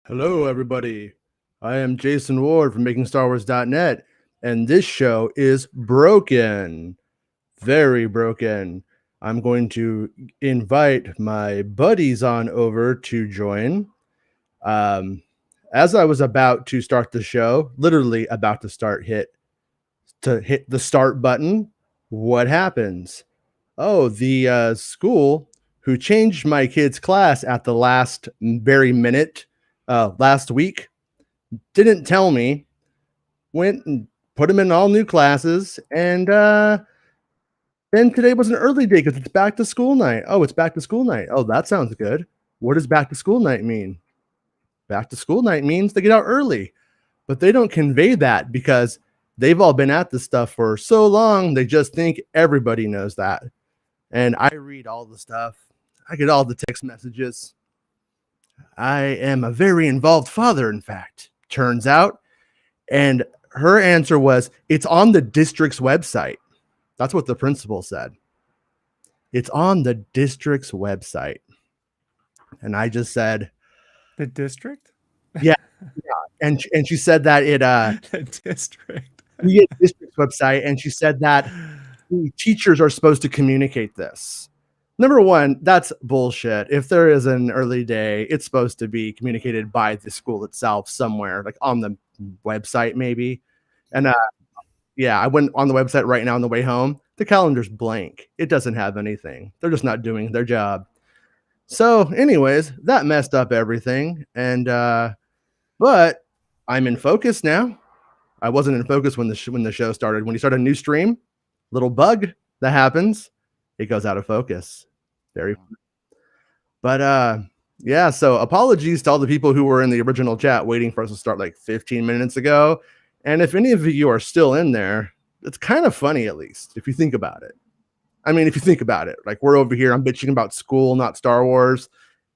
Hello, everybody. I am Jason Ward from MakingStarWars.net, and this show is broken. Very broken. I'm going to invite my buddies on over to join. Um, as I was about to start the show, literally about to hit the start button, what happens? Oh, the school who changed my kid's class at the last very minute last week didn't tell me, went and put him in all new classes, and then today was an early day because it's back to school night. Oh, it's back to school night. Oh, that sounds good. What does back to school night mean? Back to school night means they get out early, but they don't convey that because they've all been at this stuff for so long, they just think everybody knows that. And I read all the stuff. I get all the text messages. I am a very involved father, in fact, turns out. And her answer was, it's on the district's website. That's what the principal said. It's on the district's website. And I just said, the district? Yeah. And she said that the district. The district's website, and she said that teachers are supposed to communicate this. Number one, that's bullshit. If there is an early day, it's supposed to be communicated by the school itself somewhere, like on the website maybe. And yeah, I went on the website right now on the way home. The calendar's blank. It doesn't have anything. They're just not doing their job. So anyways, that messed up everything. And but I'm in focus now. I wasn't in focus when the show started. When you start a new stream, little bug that happens, it goes out of focus. Very. But yeah, so apologies to all the people who were in the original chat waiting for us to start like 15 minutes ago. And if any of you are still in there, it's kind of funny, at least, if you think about it. I mean, if you think about it, like we're over here, I'm bitching about school, not Star Wars,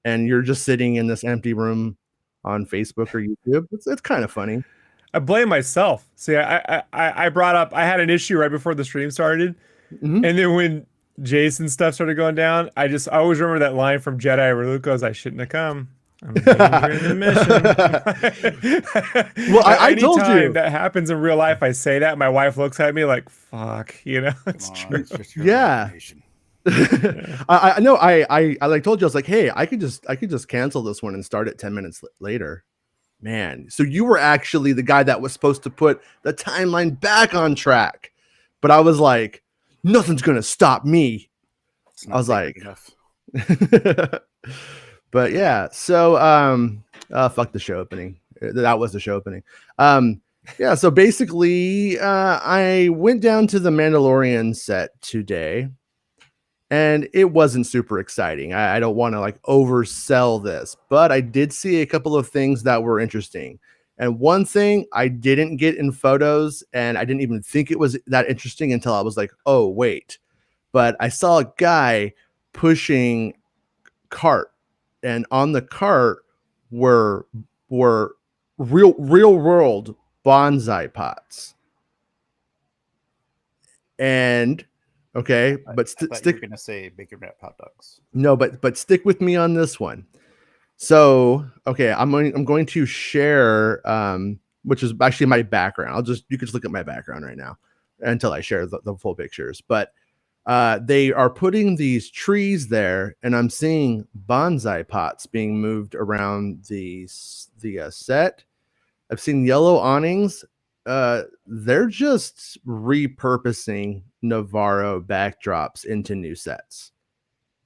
and you're just sitting in this empty room on Facebook or YouTube. It's kind of funny. I blame myself. See, I brought up, I had an issue right before the stream started. Mm-hmm. And then when Jason stuff started going down, I always remember that line from Jedi where Luke goes, I shouldn't have come. I'm endangering the mission. Well, I told you that happens in real life. I say that, my wife looks at me like, "Fuck," it's true. Yeah. I know. I like told you, I was like, hey, I could just cancel this one and start it 10 minutes later. Man, so you were actually the guy that was supposed to put the timeline back on track, but I was like, nothing's gonna stop me. I was like, but yeah, so fuck the show opening. That was the show opening. Yeah, so basically, I went down to the Mandalorian set today, and it wasn't super exciting. I don't want to like oversell this, but I did see a couple of things that were interesting. And one thing I didn't get in photos, and I didn't even think it was that interesting until I was like, oh, wait. But I saw a guy pushing cart, and on the cart were real world bonsai pots. And okay, but stick. You're gonna say bacon wrap hot dogs. No, but stick with me on this one. So okay, I'm going to share, which is actually my background. You can just look at my background right now until I share the full pictures. But they are putting these trees there, and I'm seeing bonsai pots being moved around the set. I've seen yellow awnings. They're just repurposing Navarro backdrops into new sets.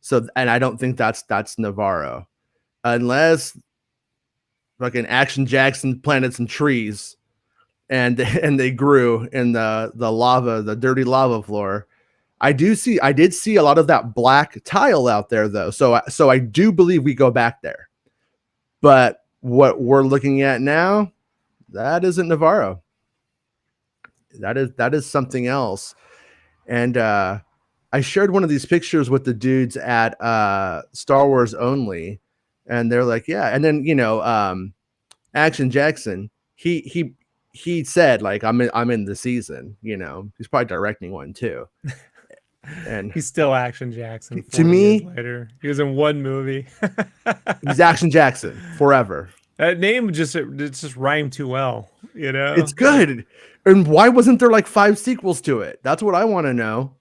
So, and I don't think that's Navarro, unless fucking Action Jackson planted some trees, and they grew in the lava, the dirty lava floor. I did see a lot of that black tile out there though, so I do believe we go back there. But what we're looking at now, that isn't Navarro. That is something else. And I shared one of these pictures with the dudes at Star Wars Only, and they're like, yeah. And then Action Jackson, he said like, I'm in the season. He's probably directing one too. And he's still Action Jackson. To me, later, he was in one movie. He's Action Jackson forever. That name just rhymed too well, you know? It's good. And why wasn't there like 5 sequels to it? That's what I want to know.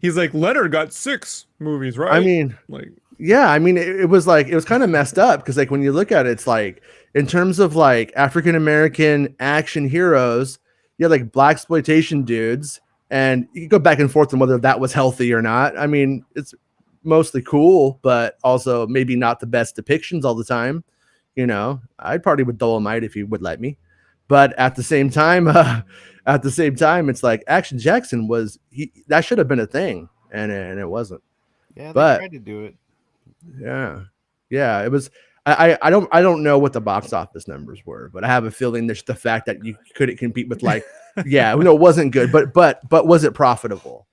He's like, Leonard got 6 movies, right? I mean, like, yeah, I mean, it was like, it was kind of messed up because like when you look at it, it's like in terms of like African American action heroes, you had like black exploitation dudes, and you can go back and forth on whether that was healthy or not. I mean, it's mostly cool, but also maybe not the best depictions all the time. You know, I'd party with Dolomite if he would let me, but at the same time, it's like Action Jackson was that should have been a thing, and it wasn't. Yeah, they But tried to do it. yeah, it was. I don't know what the box office numbers were, but I have a feeling there's the fact that you couldn't compete with like, yeah, no, it wasn't good, but was it profitable?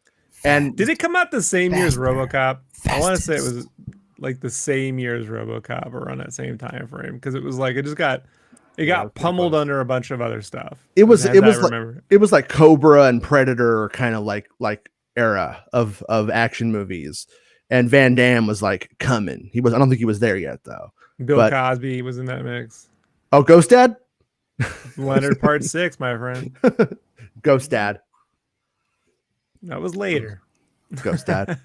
And did it come out the same year as Faster. RoboCop? I want to say it Fastest. was like the same year as RoboCop, or around that same time frame, because it was like it got pretty pummeled close. under a bunch of other stuff. it was as it I was like remember. it was like Cobra and Predator kind of like era of action movies, and Van Damme was like coming. He was. I don't think he was there yet though. Bill but- Cosby was in that mix. Oh, Ghost Dad. Leonard Part 6, my friend. Ghost Dad. That was later. Ghost Dad.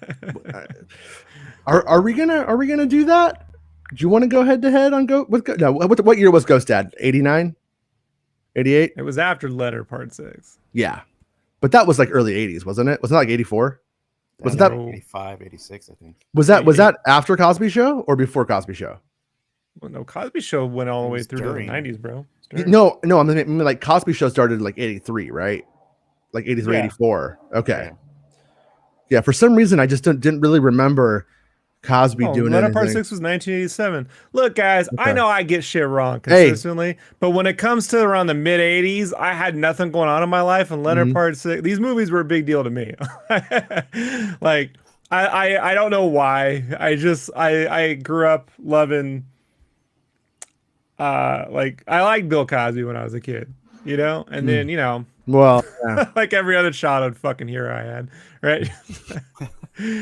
Are we gonna do that? Do you want to go head to head on no, what year was Ghost Dad? 89? 88? It was after Leonard Part 6. Yeah. But that was like early 80s, wasn't it? Wasn't it like 84? Wasn't that 85, 86, I think. was that after Cosby Show or before Cosby Show? Well, no, Cosby Show went all the It way was through during. to the 90s, bro. It's during. No, I mean like Cosby Show started like 83, right? Like 83, Yeah. 84. Okay. Yeah. Yeah, for some reason I just didn't really remember Cosby doing Leonard anything. Part 6 was 1987. Look, guys, I Okay. know I get shit wrong Hey. consistently, but when it comes to around the mid 80s, I had nothing going on in my life, and Leonard Mhm. Part 6, these movies were a big deal to me. Like, I don't know why. I grew up loving, like, I liked Bill Cosby when I was a kid, you know? And then, you know, Well, yeah. like every other childhood fucking hero I had, right?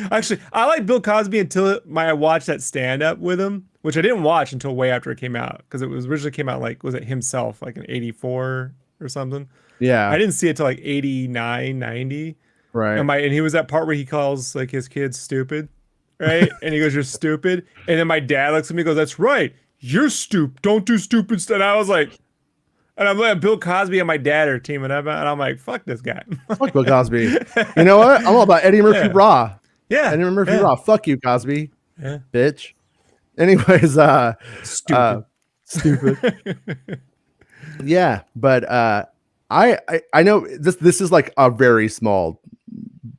Actually, I liked Bill Cosby until I watched that stand up with him, which I didn't watch until way after it came out, because it was originally came out like, was it himself, like in 84 or something? Yeah. I didn't see it till like 89, 90. Right. And he was that part where he calls like his kids stupid, right? And he goes, "You're stupid." And then my dad looks at me and goes, "That's right. You're stupid. Don't do stupid stuff." And I was like, and I'm like, Bill Cosby and my dad are teaming up, and I'm like, fuck this guy. Fuck Bill Cosby. You know what? I'm all about Eddie Murphy Yeah. Raw. Yeah. Eddie Murphy yeah. Raw. Fuck you, Cosby. Yeah. Bitch. Anyways, Stupid. stupid. Yeah, but I know this is like a very small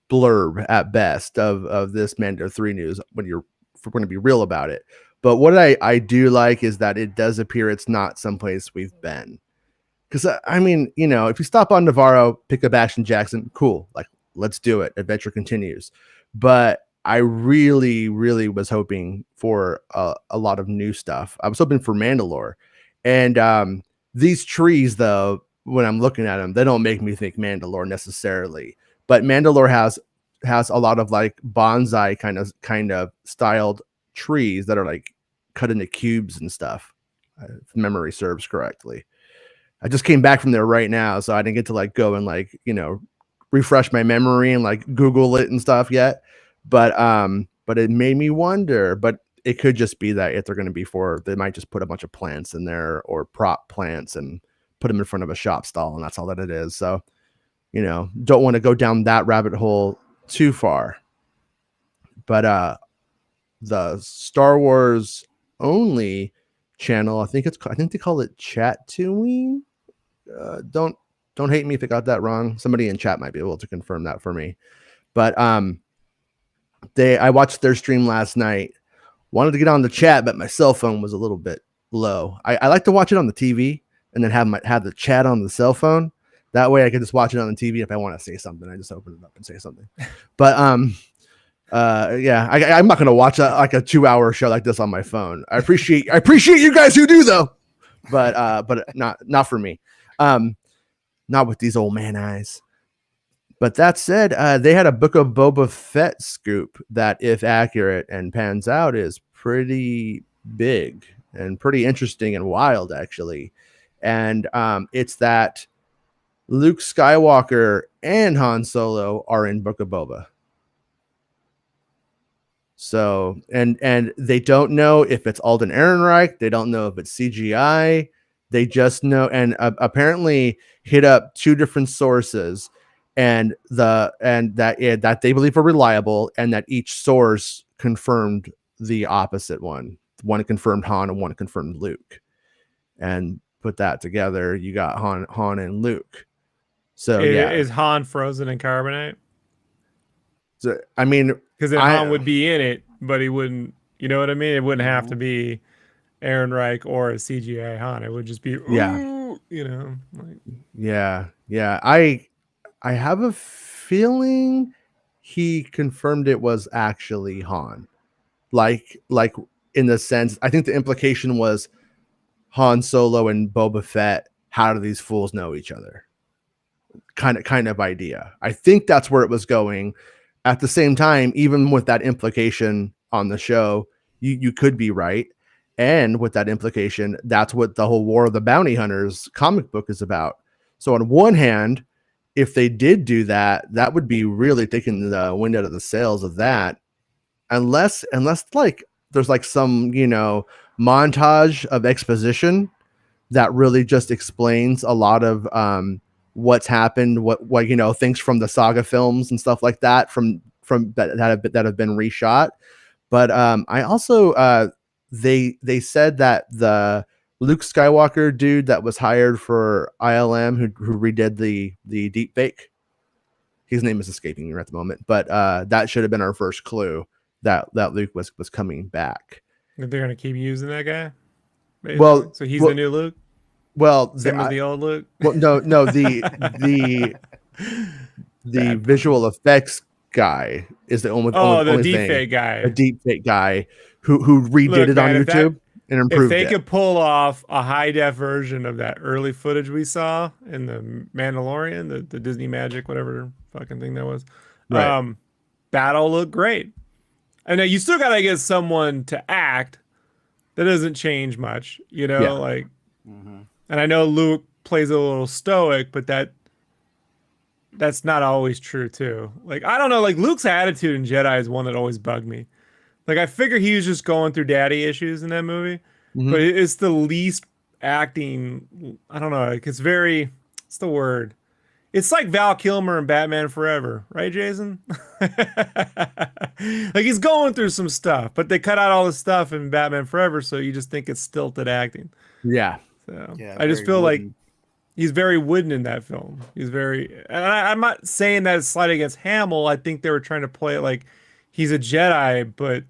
blurb at best of this Mando 3 news when you're going to be real about it. But what I do like is that it does appear it's not someplace we've been. Because I mean, you know, if you stop on Navarro, pick up Action Jackson, cool. Like, let's do it. Adventure continues. But I really, really was hoping for a lot of new stuff. I was hoping for Mandalore. And these trees, though, when I'm looking at them, they don't make me think Mandalore necessarily. But Mandalore has a lot of like bonsai kind of styled trees that are like cut into cubes and stuff, if memory serves correctly. I just came back from there right now, so I didn't get to like go and like, you know, refresh my memory and like Google it and stuff yet. But it made me wonder. But it could just be that if they're going to be they might just put a bunch of plants in there or prop plants and put them in front of a shop stall, and that's all that it is. So, you know, don't want to go down that rabbit hole too far. But the Star Wars only channel, I think they call it Chat-Tooing. Don't hate me if I got that wrong. Somebody in chat might be able to confirm that for me. But I watched their stream last night. Wanted to get on the chat, but my cell phone was a little bit low. I like to watch it on the TV and then have the chat on the cell phone. That way I can just watch it on the TV. If I want to say something, I just open it up and say something. But yeah, I'm not gonna watch like a 2-hour show like this on my phone. I appreciate you guys who do though, but not for me. Not with these old man eyes. But that said, they had a Book of Boba Fett scoop that, if accurate and pans out, is pretty big. and pretty interesting and wild, actually. And it's that Luke Skywalker and Han Solo are in Book of Boba. So, and they don't know if it's Alden Ehrenreich. They don't know if it's CGI. They just know, and apparently hit up 2 different sources, and that they believe are reliable, and that each source confirmed the opposite one. One confirmed Han, and one confirmed Luke. And put that together, you got Han and Luke. So is Han frozen in carbonite? So, I mean, because then Han would be in it, but he wouldn't. You know what I mean? It wouldn't have to be Ehrenreich or a CGI Han. It would just be you know. Like. Yeah. I have a feeling he confirmed it was actually Han. Like in the sense, I think the implication was Han Solo and Boba Fett. How do these fools know each other? Kind of idea. I think that's where it was going. At the same time, even with that implication on the show, you could be right. And with that implication, that's what the whole War of the Bounty Hunters comic book is about. So on one hand, if they did do that, that would be really taking the wind out of the sails of that. Unless like there's like some, montage of exposition that really just explains a lot of what's happened, what things from the saga films and stuff like that from that have been reshot. But I also they said that the Luke Skywalker dude that was hired for ILM who redid the deep fake, his name is escaping me at the moment, but that should have been our first clue that Luke was coming back. They're gonna keep using that guy. Basically? Well, so he's the new Luke. Well, same as the old Luke. Well, no, the visual effects guy is the only. The deep fake guy. A deep fake guy who redid it on YouTube and improved it. If they could pull off a high def version of that early footage we saw in the Mandalorian, the Disney Magic, whatever fucking thing that was, right. That'll look great. And you still gotta get someone to act. That doesn't change much, like. Mm-hmm. And I know Luke plays a little stoic, but that's not always true too. Like, I don't know, like Luke's attitude in Jedi is one that always bugged me. Like, I figure he was just going through daddy issues in that movie, but it's the least acting. I don't know. Like, it's what's the word? It's like Val Kilmer in Batman Forever, right, Jason? Like, he's going through some stuff, but they cut out all the stuff in Batman Forever, so you just think it's stilted acting. Yeah. So I just feel like he's very wooden in that film. He's very, and I'm not saying that it's slight against Hamill. I think they were trying to play it like he's a Jedi, but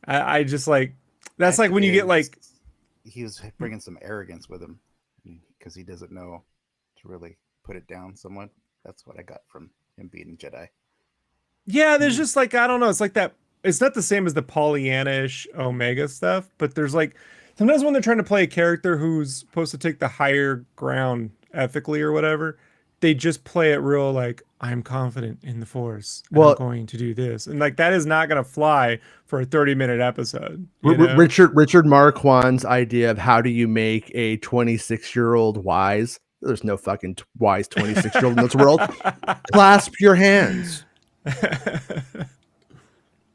I just like, that's like when you get like. He was bringing some arrogance with him because he doesn't know to really put it down somewhat. That's what I got from him being a Jedi. Yeah, there's just like, I don't know. It's like that. It's not the same as the Pollyanna-ish Omega stuff, but there's like, sometimes when they're trying to play a character who's supposed to take the higher ground ethically or whatever, they just play it real like, I'm confident in the Force. And I'm going to do this. And like, that is not going to fly for a 30-minute episode. Richard Marquand's idea of how do you make a 26-year-old wise? There's no fucking wise 26-year-old in this world. Clasp your hands.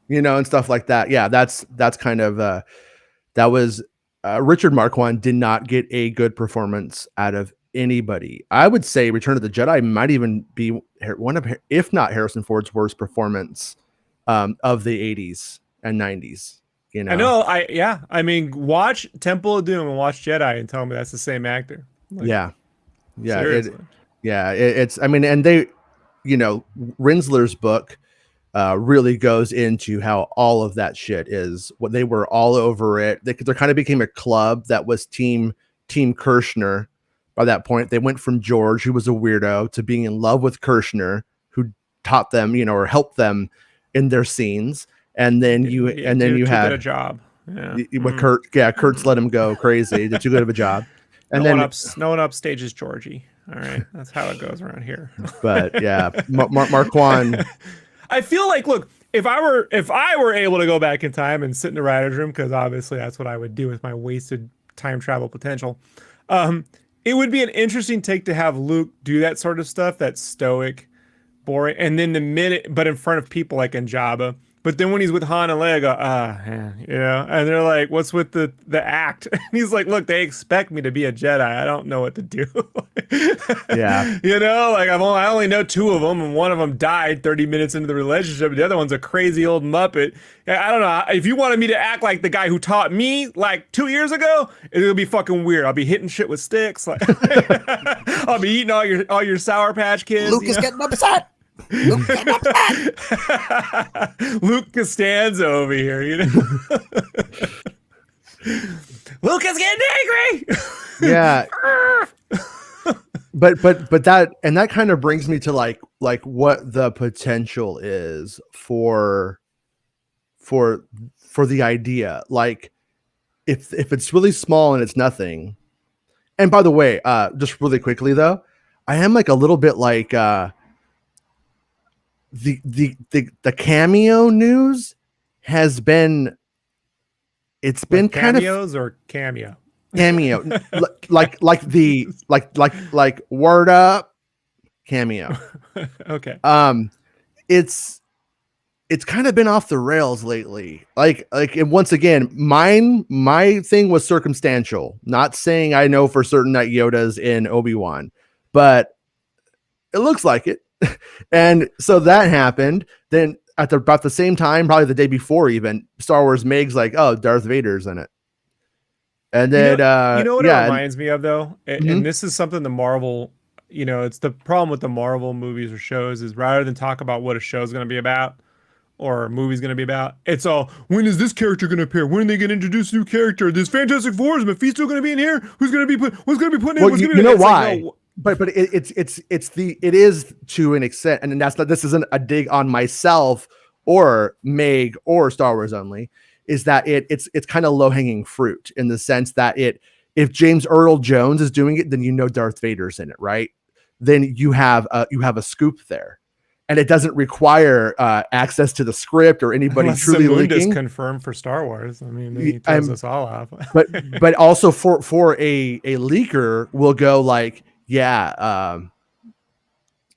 And stuff like that. Yeah, that's kind of that was Richard Marquand did not get a good performance out of anybody. I would say Return of the Jedi might even be one of, if not Harrison Ford's worst performance of the 80s and 90s. I mean, watch Temple of Doom and watch Jedi and tell me that's the same actor. Like, seriously. It's I mean, and they, Rinsler's book really goes into how all of that shit is what they were all over it. They kind of became a club that was team Kirshner. By that point, they went from George, who was a weirdo, to being in love with Kirshner, who taught them, or helped them in their scenes. And then you had a job. Yeah. Kurt's let him go crazy. Did too good of a job. And no one upstages Georgie. All right, that's how it goes around here. But yeah, Marquand. I feel like, look, if I were able to go back in time and sit in the writer's room, because obviously that's what I would do with my wasted time travel potential, it would be an interesting take to have Luke do that sort of stuff, that stoic, boring, and then but in front of people like in Jabba. But then when he's with Han and Leia, I go, yeah. And they're like, what's with the act? And he's like, look, they expect me to be a Jedi. I don't know what to do. Yeah. You know, like I only know 2 of them, and one of them died 30 minutes into the relationship. The other one's a crazy old Muppet. I don't know. If you wanted me to act like the guy who taught me like 2 years ago, it'll be fucking weird. I'll be hitting shit with sticks. Like, I'll be eating all your Sour Patch Kids. Luke is getting upset. Luke Costanza over here, you know. Luke is getting angry. Yeah. but that kind of brings me to like what the potential is for the idea. Like if it's really small and it's nothing. And by the way, just really quickly though, I am like a little bit like the cameo news has been, it's been like kind of cameos or cameo like word up cameo. Okay. It's kind of been off the rails lately. And once again, my thing was circumstantial, not saying I know for certain that Yoda's in Obi-Wan, but it looks like it. And so that happened. Then at about the same time, probably the day before, even Star Wars Meg's like, oh, Darth Vader's in it. And then you know what yeah, it reminds me of though, and this is something the Marvel, you know, it's the problem with the Marvel movies or shows is rather than talk about what a show's going to be about or a movie's going to be about, it's all, when is this character going to appear? When are they going to introduce a new character? This Fantastic Four, is Mephisto going to be in here? Who's going to be what's going to be put in? Well, what's you gonna be know it's why? Like, no, but it is to an extent, and that's not, this isn't a dig on myself or Meg or Star Wars only, is that it's kind of low hanging fruit in the sense that if James Earl Jones is doing it, then you know Darth Vader's in it, right? Then you have a scoop there, and it doesn't require access to the script or anybody unless truly Zamunda is leaking. confirmed for Star Wars. I mean, he throws us all off. but also for a leaker will go like, yeah,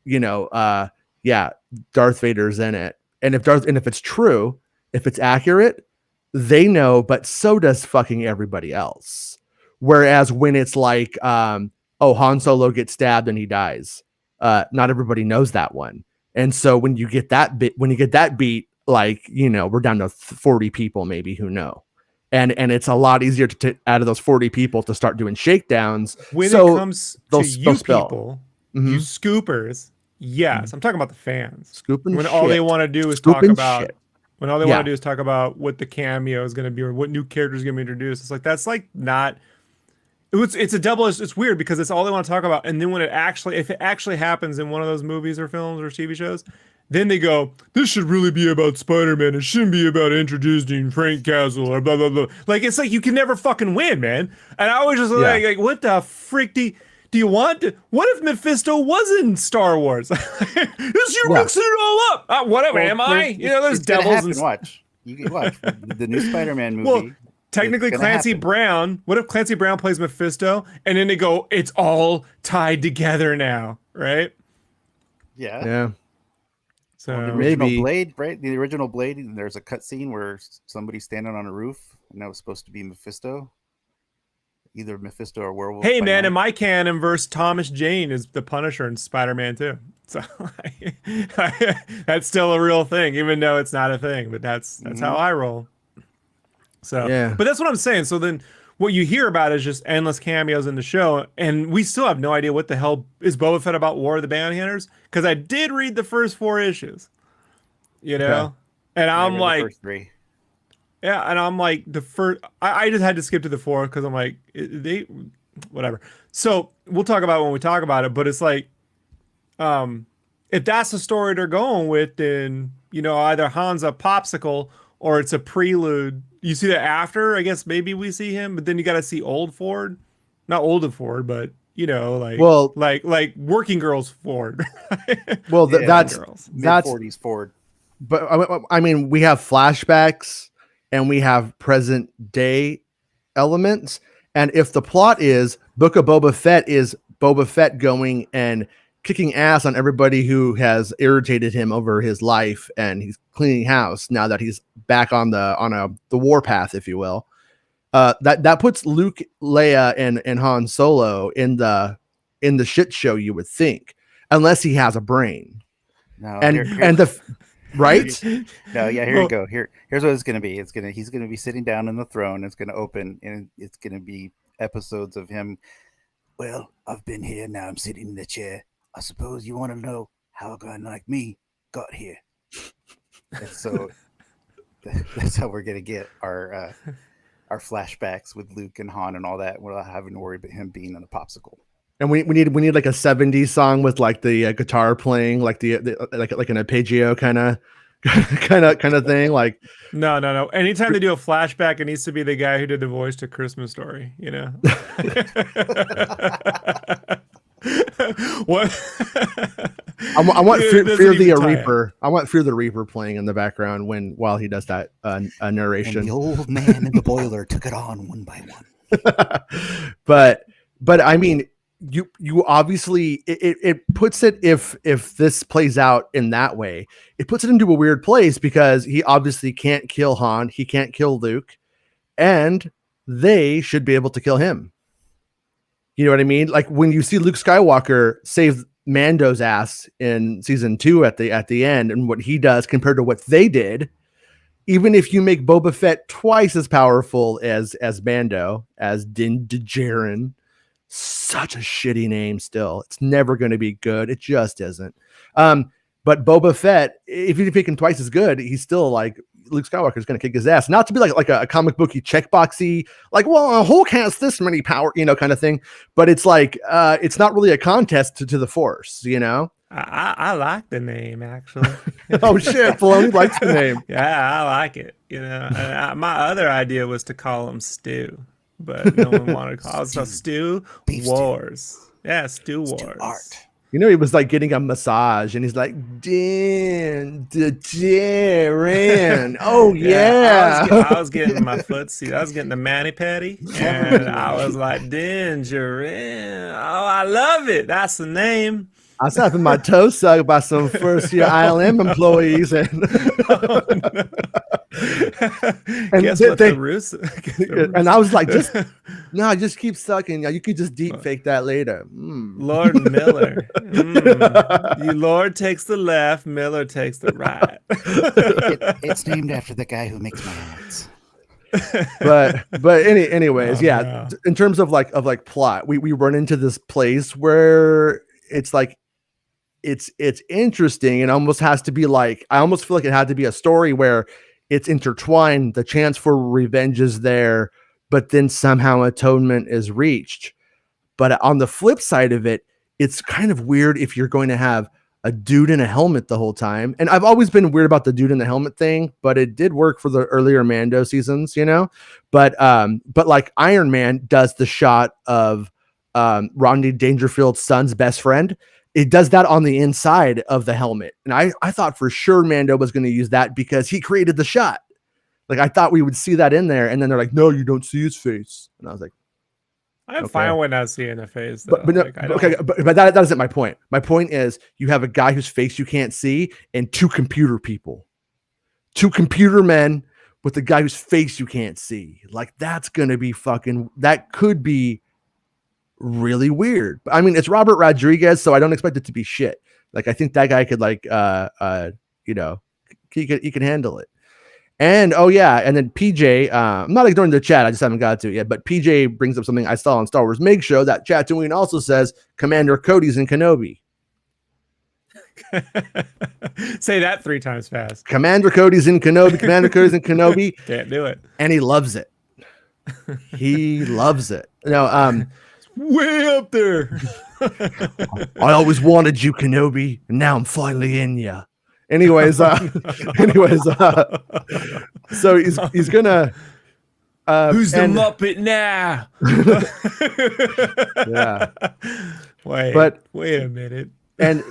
yeah, Darth Vader's in it. And if it's true, if it's accurate, they know, but so does fucking everybody else. Whereas when it's like, Han Solo gets stabbed and he dies, not everybody knows that one. And so when you get that beat, like, you know, we're down to 40 people maybe who know. And it's a lot easier to out of those 40 people to start doing shakedowns. When so it comes to you people, you scoopers, yes, I'm talking about the fans. Scooping when shit. all they want to do is Scooping talk about shit. when all they want to do is talk about what the cameo is going to be or what new character is going to be introduced. It's like that's like not. It's a double. It's weird because it's all they want to talk about, and then when if it actually happens in one of those movies or films or TV shows, then they go, this should really be about Spider-Man. It shouldn't be about introducing Frank Castle or blah, blah, blah. Like, it's like you can never fucking win, man. And I was just like, what the frick do you want? What if Mephisto was in Star Wars? You're mixing it all up. Whatever, well, am I? You know, there's devils and... Watch. You can watch the new Spider-Man movie. Well, technically Clancy Brown. What if Clancy Brown plays Mephisto? And then they go, it's all tied together now, right? Yeah. Yeah. So the original Blade, right? The original Blade, there's a cut scene where somebody's standing on a roof, and that was supposed to be Mephisto. Either Mephisto or Werewolf. Hey, man, in my canon verse, Thomas Jane is the Punisher in Spider-Man 2. So that's still a real thing, even though it's not a thing. But that's how I roll. So, yeah. But that's what I'm saying. So then what you hear about is just endless cameos in the show, and we still have no idea what the hell is Boba Fett about War of the Bounty Hunters, because I did read the first 4 issues, you know, and I'm like, the first 3. Yeah, and I'm like the first. I just had to skip to the 4 because I'm like whatever. So we'll talk about it when we talk about it, but it's like, if that's the story they're going with, then you know either Han's a popsicle or it's a prelude. You see that after, I guess maybe we see him, but then you got to see old Ford, not old Ford, but you know, like working girls Ford. Well, that's mid-40s Ford. but I mean, we have flashbacks and we have present day elements. And if the plot is Book of Boba Fett is Boba Fett going and kicking ass on everybody who has irritated him over his life, and he's cleaning house now that he's back on the war path, if you will. That puts Luke, Leia, and Han Solo in the shit show, you would think, unless he has a brain. No, and the right? No, yeah, here you go. Here's what it's gonna be. He's gonna be sitting down in the throne. It's gonna open, and it's gonna be episodes of him. Well, I've been here. Now I'm sitting in the chair. I suppose you want to know how a guy like me got here. And so that's how we're gonna get our flashbacks with Luke and Han and all that, without having to worry about him being on a popsicle. And we need like a 70s song with like the guitar playing, like the like an arpeggio kind of thing. Like no. Anytime they do a flashback, it needs to be the guy who did the voice to Christmas Story. You know. What? I want Fear the Reaper. I want Fear the Reaper playing in the background while he does that narration. And the old man in the boiler took it on one by one. But I mean, you obviously it puts it, if this plays out in that way, it puts it into a weird place, because he obviously can't kill Han, he can't kill Luke, and they should be able to kill him. You know what I mean? Like when you see Luke Skywalker save Mando's ass in season 2 at the end, and what he does compared to what they did, even if you make Boba Fett twice as powerful as Mando, as Din Djarin, such a shitty name still. It's never going to be good. It just isn't. But Boba Fett, if you pick him twice as good, he's still like, Luke Skywalker is going to kick his ass. Not to be like a comic booky checkboxy, like, well, Hulk has this many power, kind of thing. But it's like, it's not really a contest to the Force, I like the name, actually. Oh shit, Filoni likes the name. Yeah, I like it. My other idea was to call him Stew, but no one wanted to call it. So Stew Wars. Yeah, Stew Wars. Art. He was like getting a massage, and he's like, Din Djarin. Oh yeah. I was getting my footsie. I was getting the mani pedi, and I was like, Din Djarin. Oh, I love it. That's the name. I was having my toe sucked by some first-year ILM employees, and and guess what? And I was like, just keep sucking. You could just deep fake that later. Lord Miller. Lord takes the left, Miller takes the right. It's named after the guy who makes my hats. but anyways, yeah. No. In terms of like plot, we run into this place where it's like, it's interesting, and almost has to be like, I almost feel like it had to be a story where it's intertwined. The chance for revenge is there, but then somehow atonement is reached. But on the flip side of it, it's kind of weird if you're going to have a dude in a helmet the whole time. And I've always been weird about the dude in the helmet thing, but it did work for the earlier Mando seasons, But like Iron Man does the shot of Rodney Dangerfield's son's best friend. It does that on the inside of the helmet. And I thought for sure Mando was going to use that because he created the shot. Like I thought we would see that in there. And then they're like, no, you don't see his face. And I was like, I'm fine with not seeing the face. Though. But that isn't my point. My point is you have a guy whose face you can't see and 2 computer people, 2 computer men with a guy whose face you can't see. Like that's going to be that could be really weird. I mean, it's Robert Rodriguez, so I don't expect it to be shit. Like I think that guy could he can handle it. And and then PJ, I'm not ignoring the chat, I just haven't got to it yet, but PJ brings up something I saw on Star Wars Meg Show that Tatooine also says Commander Cody's in Kenobi. Say that 3 times fast. Commander Cody's in Kenobi. Commander Cody's in Kenobi. Can't do it. And he loves it. He loves it. Way up there. I always wanted you, Kenobi, and now I'm finally in ya. Anyways, so he's gonna. Who's the Muppet now? Yeah. Wait a minute. And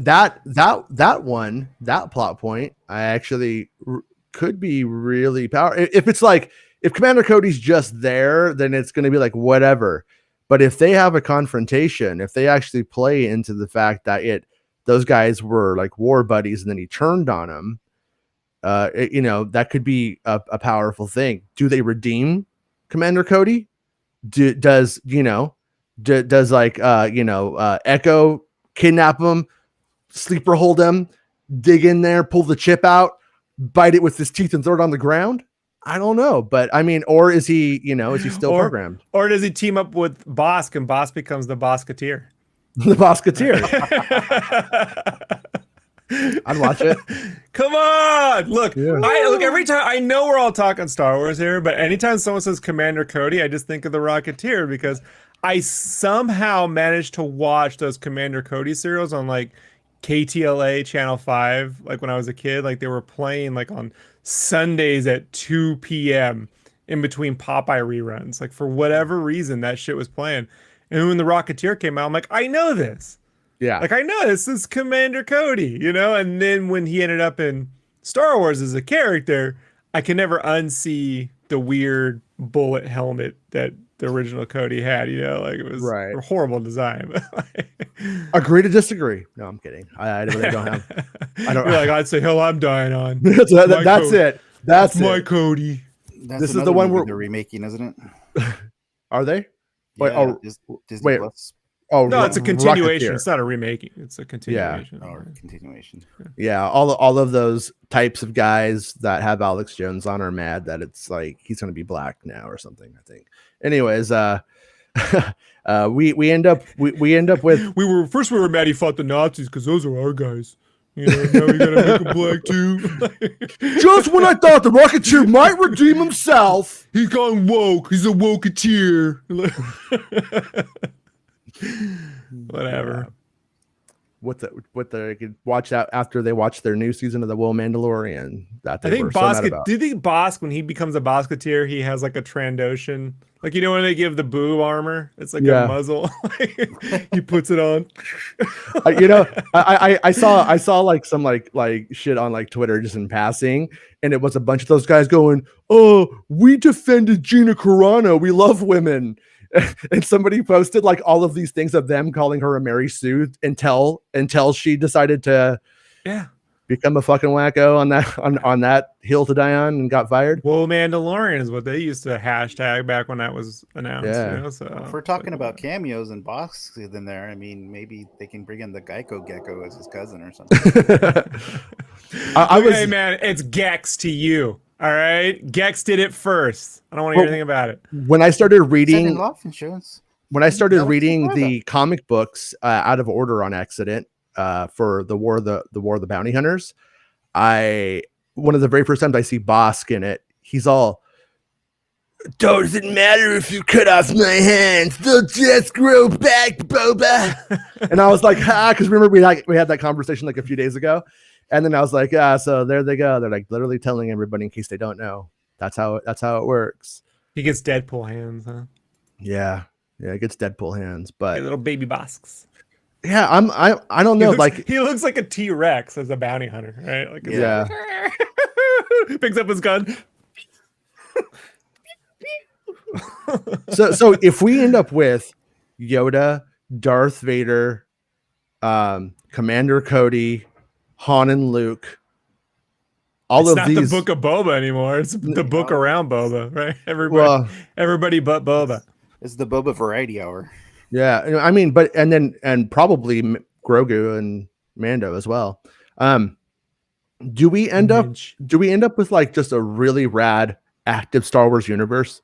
that plot point, I actually could be really powerful. If it's like, if Commander Cody's just there, then it's going to be like whatever. But if they have a confrontation, if they actually play into the fact that those guys were like war buddies and then he turned on them, that could be a powerful thing. Do they redeem Commander Cody? Does Echo kidnap him, sleeper hold him, dig in there, pull the chip out, bite it with his teeth and throw it on the ground? I don't know, but I mean, or is he still programmed? Or does he team up with Bosk and Bosk becomes the Bosketeer? The Bosketeer. I'd watch it. Come on, look! Every time, I know we're all talking Star Wars here, but anytime someone says Commander Cody, I just think of the Rocketeer because I somehow managed to watch those Commander Cody serials on like KTLA Channel 5, like when I was a kid. Like they were playing like on Sundays at 2 p.m. in between Popeye reruns. Like for whatever reason, that shit was playing. And when the Rocketeer came out, I'm like, I know this. Yeah. Like I know this is Commander Cody, And then when he ended up in Star Wars as a character, I can never unsee the weird bullet helmet that the original Cody had, Like it was a horrible design. Agree to disagree. No, I'm kidding. I really don't have. I don't. You're like, I'd say, hell, I'm dying on. That's it. That's my Cody. This is the one they're remaking, isn't it? Are they? Yeah, Disney Plus. Oh no, it's a continuation. Rocketeer. It's not a remaking. It's a continuation. Yeah. Continuation. Yeah, all of those types of guys that have Alex Jones on are mad that it's like he's going to be black now or something. I think. Anyways, we end up with we were mad he fought the Nazis because those are our guys. Now we gotta make him black too. Just when I thought the Rocketeer might redeem himself, he's gone woke. He's a woketeer. Whatever. What they could watch out after they watch their new season of the Mandalorian. That I think Bosk. Do you think Bosk, when he becomes a Bosketeer, he has like a Trandoshan? Like when they give the boob armor, it's like a muzzle. He puts it on. I saw like some like shit on like Twitter just in passing, and it was a bunch of those guys going, "Oh, we defended Gina Carano. We love women." And somebody posted like all of these things of them calling her a Mary Sue until she decided to become a fucking wacko on that hill to die on and got fired. Well, Mandalorian is what they used to hashtag back when that was announced. Yeah. So if we're talking about cameos and Bosk in there, I mean, maybe they can bring in the Geico Gecko as his cousin or something. Hey man, it's Gex to you. All right, Gex did it first. I don't want to hear anything about it. When I started reading life insurance, the comic books out of order on accident for the War of the Bounty Hunters, one of the very first times I see Bosk in it, he's all, "Doesn't matter if you cut off my hands, they'll just grow back, Boba." And I was like, because remember we had that conversation like a few days ago. And then I was like, so there they go. They're like literally telling everybody in case they don't know. That's how it works. He gets Deadpool hands, huh? Yeah, it gets Deadpool hands, but little baby Bosks. Yeah, I don't know. He looks like a T-Rex as a bounty hunter, right? Like picks up his gun. So if we end up with Yoda, Darth Vader, Commander Cody, Han and Luke, it's not the book of Boba anymore. It's the book around Boba, right? Everybody but Boba. It's the Boba Variety Hour. Yeah, I mean, and probably Grogu and Mando as well. Do we end up with like just a really rad active Star Wars universe,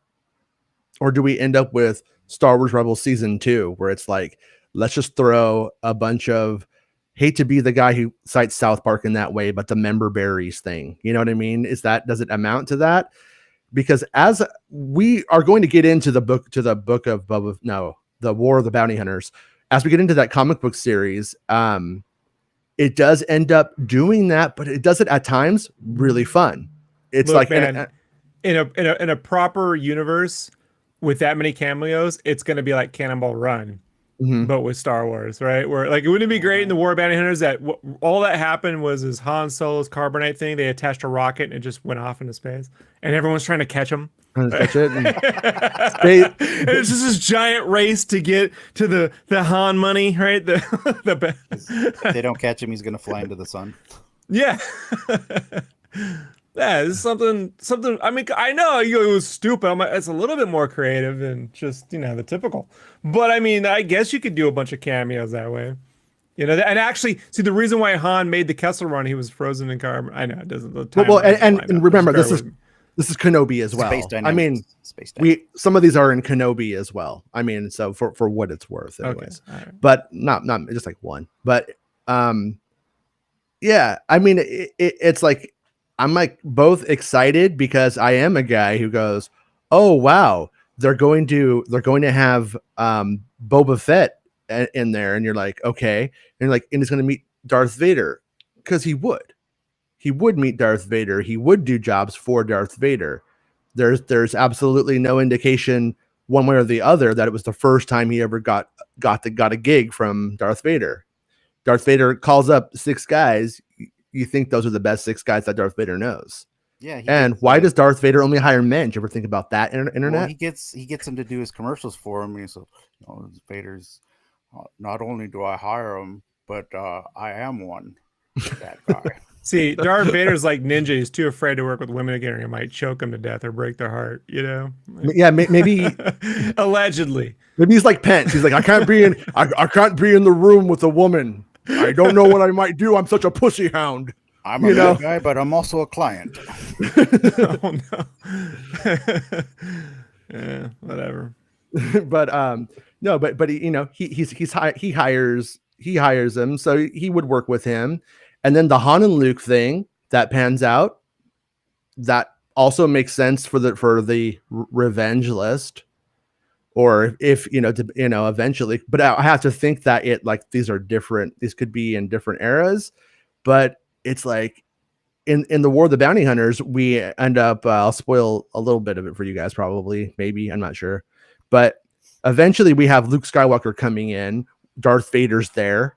or do we end up with Star Wars Rebels Season 2, where it's like, let's just throw a bunch of, hate to be the guy who cites South Park in that way, but the member berries thing, you know what I mean? Does it amount to that? Because as we are going to get into the book of the War of the Bounty Hunters, as we get into that comic book series, it does end up doing that, but it does it at times really fun. It's in a proper universe with that many cameos, it's going to be like Cannonball Run, Mhm. but with Star Wars, right? Where like, wouldn't it be great in the War of Bounty Hunters that all that happened was his Han Solo's carbonite thing? They attached a rocket and it just went off into space, and everyone's trying to catch him. Trying to catch it. And And it's just this giant race to get to the Han money, right? If they don't catch him, he's gonna fly into the sun. Yeah. Yeah, it's something. I mean, I know it was stupid. It's a little bit more creative than just the typical. But I mean, I guess you could do a bunch of cameos that way. And actually, see the reason why Han made the Kessel Run, he was frozen in carbon. I know it doesn't. And remember, this is Kenobi as well. Space I mean, Space some of these are in Kenobi as well. I mean, so for what it's worth, anyways. Okay. Right. But not just like one. But yeah, I mean, it's like I'm like both excited because I am a guy who goes, oh wow, they're going to have Boba Fett in there, and you're like, okay, and he's going to meet Darth Vader because he would meet Darth Vader. He would do jobs for Darth Vader. There's absolutely no indication one way or the other that it was the first time he ever got a gig from Darth Vader. Darth Vader calls up 6 guys. You think those are the best 6 guys that Darth Vader knows? Yeah. And why does Darth Vader only hire men? Did you ever think about that? Internet. Well, he gets him to do his commercials for him. So Vader's not only do I hire him, but I am one. That guy. See, Darth Vader's like Ninja. He's too afraid to work with women again, or he might choke them to death or break their heart. Yeah, maybe. Allegedly. Maybe he's like Pence. He's like, I can't be in the room with a woman. I don't know what I might do. I'm such a pussy hound. I'm a good guy, but I'm also a client. Oh no. Yeah, whatever. But no, but he hires him, so he would work with him. And then the Han and Luke thing that pans out, that also makes sense for the revenge list. Or if eventually, but I have to think that these are different. These could be in different eras, but it's like in the War of the Bounty Hunters, we end up. I'll spoil a little bit of it for you guys, probably, maybe, I'm not sure, but eventually we have Luke Skywalker coming in. Darth Vader's there,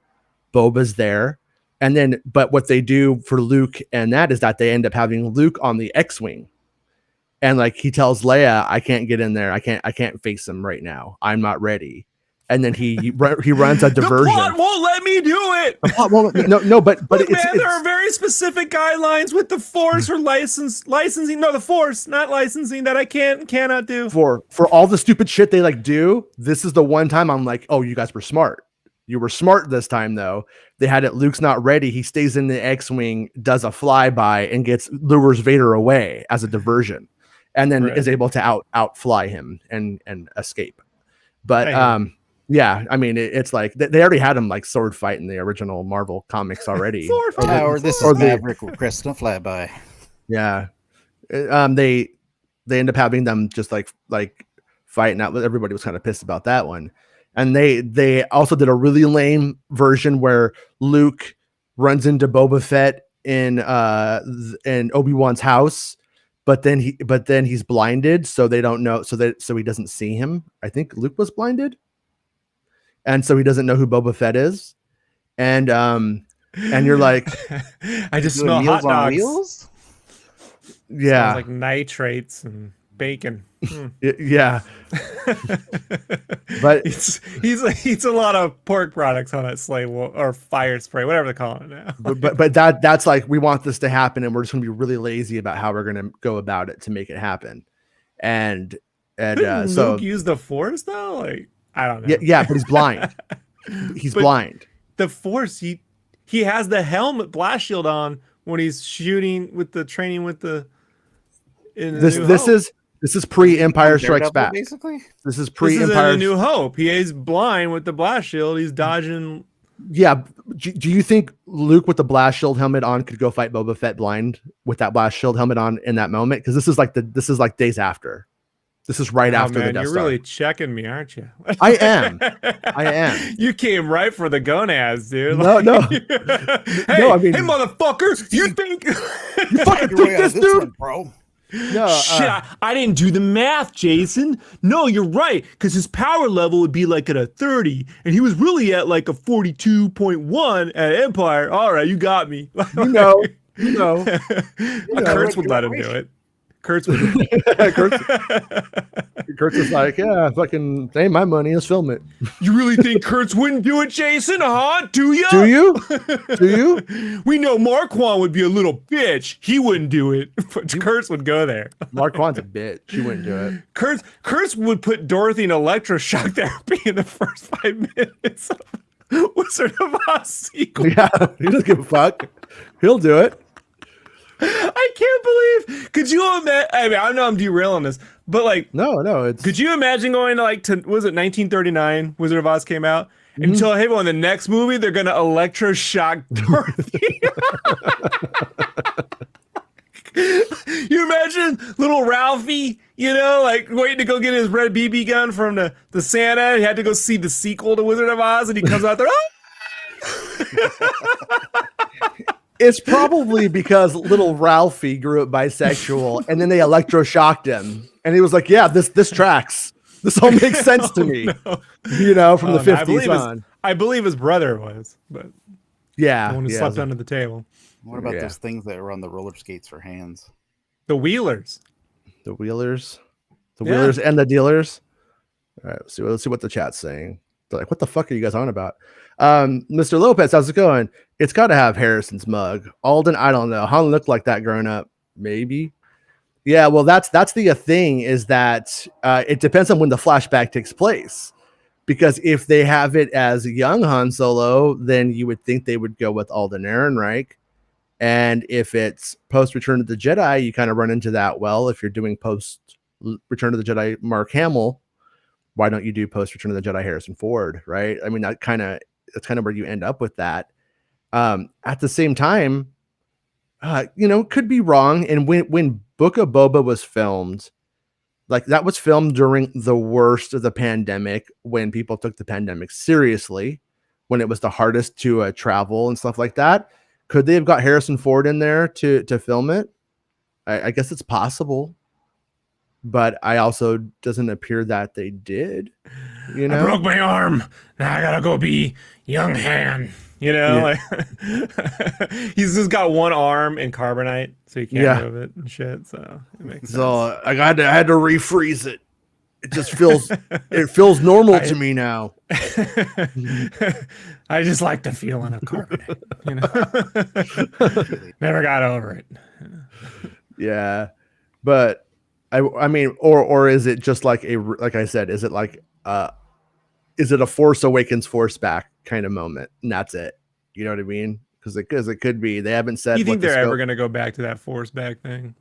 Boba's there, and then but what they do for Luke and that is that they end up having Luke on the X-wing. And he tells Leia, I can't get in there. I can't face him right now. I'm not ready. And then he runs a diversion. The plot won't let me do it. The plot won't, no, but look, man, there are very specific guidelines with the Force or licensing. No, the Force, not licensing, that I cannot do. For all the stupid shit they do. This is the one time I'm like, oh, you guys were smart. You were smart this time, though. They had it. Luke's not ready. He stays in the X-wing, does a flyby, and lures Vader away as a diversion. And then is able to outfly him and escape. But yeah, I mean it's like they already had him sword fight in the original Marvel comics already. This is Maverick with Crystal Flyby. Yeah, they end up having them just like fighting out. Everybody was kind of pissed about that one, and they also did a really lame version where Luke runs into Boba Fett in Obi-Wan's house. But then he's blinded, so they don't know. So he doesn't see him. I think Luke was blinded, and so he doesn't know who Boba Fett is. And you're like, I just smell hot dogs. Wheels? Yeah, smells like nitrates and bacon. Yeah, but he eats a lot of pork products on that sleigh or fire spray, whatever they're calling it now. but that's we want this to happen, and we're just gonna be really lazy about how we're gonna go about it to make it happen. And so Luke use the Force though, I don't know. Yeah, but he's blind. He's blind. The Force, he has the helmet blast shield on when he's shooting with the training with the. This is pre-Empire Strikes Back. Basically, this is pre-Empire. This is New Hope. He is blind with the blast shield. He's dodging. Yeah. Do you think Luke with the blast shield helmet on could go fight Boba Fett blind with that blast shield helmet on in that moment? Because this is like days after. This is right after the Death You're Star. really checking me, aren't you? I am. You came right for the gonads, dude. No. Hey, no, I mean, hey, motherfucker! You think you fucking think this, dude, bro? No, Shit, I didn't do the math, Jason. No, you're right, because his power level would be like at a 30, and he was really at like a 42.1 at Empire. All right, you got me. you know. know. Kurtz would let him do it. Kurtz would. Kurtz is like, yeah, fucking, hey, my money, let's film it. You really think Kurtz wouldn't do it, Jason? Huh? Do you? Do you? Do you? We know Marquand would be a little bitch. He wouldn't do it. But Kurtz would go there. Marquand's a bitch. She wouldn't do it. Kurtz would put Dorothy in electroshock therapy in the first 5 minutes of Wizard of Oz sequel. Yeah, he doesn't give a fuck. He'll do it. I can't believe. Could you imagine? I mean, I know I'm derailing this, but like, no, it's. Could you imagine going to was it 1939? Wizard of Oz came out, and tell hey, well, in the next movie they're gonna electroshock Dorothy. You imagine little Ralphie, like waiting to go get his red BB gun from the Santa. He had to go see the sequel to Wizard of Oz, and he comes out there. It's probably because little Ralphie grew up bisexual, and then they electroshocked him, and he was like, "Yeah, this tracks. This all makes sense to me." No. From the 50s on. I believe his brother was, but yeah, the one who slept under the table. What about those things that were on the roller skates for hands? The Wheelers. The Wheelers and the Dealers. All right, let's see what the chat's saying. They're like, what the fuck are you guys on about? Mr. Lopez, how's it going? It's got to have Harrison's mug. Alden, I don't know. Han looked like that growing up. Maybe. Yeah, well, that's the thing is that it depends on when the flashback takes place. Because if they have it as young Han Solo, then you would think they would go with Alden Ehrenreich. And if it's post Return of the Jedi, you kind of run into that. Well, if you're doing post Return of the Jedi Mark Hamill, why don't you do post Return of the Jedi Harrison Ford, right? I mean, that's kind of where you end up with that. At the same time, could be wrong. And when Book of Boba was filmed, like that was filmed during the worst of the pandemic, when people took the pandemic seriously, when it was the hardest to travel and stuff like that. Could they have got Harrison Ford in there to film it? I guess it's possible. But I also doesn't appear that they did. I broke my arm. Now I gotta go be young Han. Like he's just got one arm in carbonite, so he can't move it and shit. So it makes sense. So I had to refreeze it. It just feels normal to me now. I just like the feeling of carbonite. Never got over it. Yeah, but. I mean, or is it just like like I said, is it like is it a Force Awakens Force back kind of moment, and that's it? You know what I mean? Because it could be. They haven't said. You think they're ever going to go back to that Force back thing?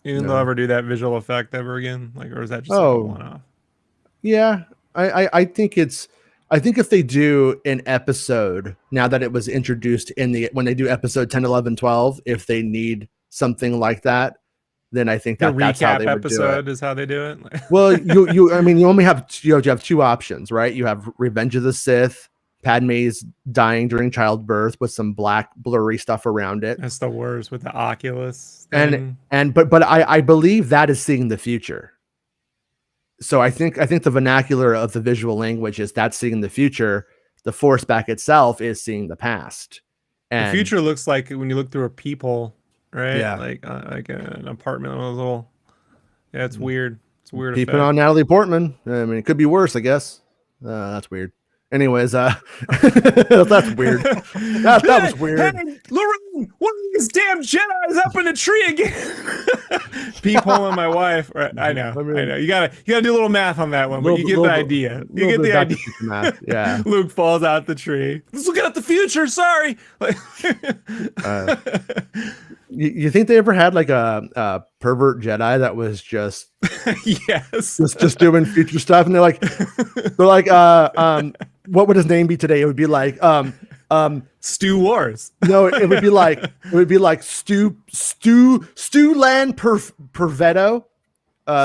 You think they'll ever do that visual effect ever again? Like, or is that just like a one-off? Yeah, I think it's. I think if they do an episode now that it was introduced when they do episode 10, 11, 12, if they need something like that. Then I think that's how they would do it. The recap episode is how they do it. Well, you only have you have two options, right? You have Revenge of the Sith, Padme's dying during childbirth with some black blurry stuff around it. That's the worst with the Oculus thing. But I believe that is seeing the future. So I think the vernacular of the visual language is that's seeing the future. The Force back itself is seeing the past. And the future looks like when you look through a peephole. Right? Yeah. Like an apartment with a little. Yeah, it's weird. It's weird. Keeping on Natalie Portman. I mean, it could be worse, I guess. That's weird. Anyways, that's weird. That was weird. Hey, Lorraine, one of these damn Jedi's up in the tree again. Peephole and my wife. Right, I know. You gotta do a little math on that one, but you get the idea. You get the idea. Math. Yeah. Luke falls out the tree. Let's look at the future. Sorry. You think they ever had like a pervert Jedi that was just yes, just doing future stuff, and they're like what would his name be today? It would be like Stu Wars. No, it would be like Stu Land Pervetto.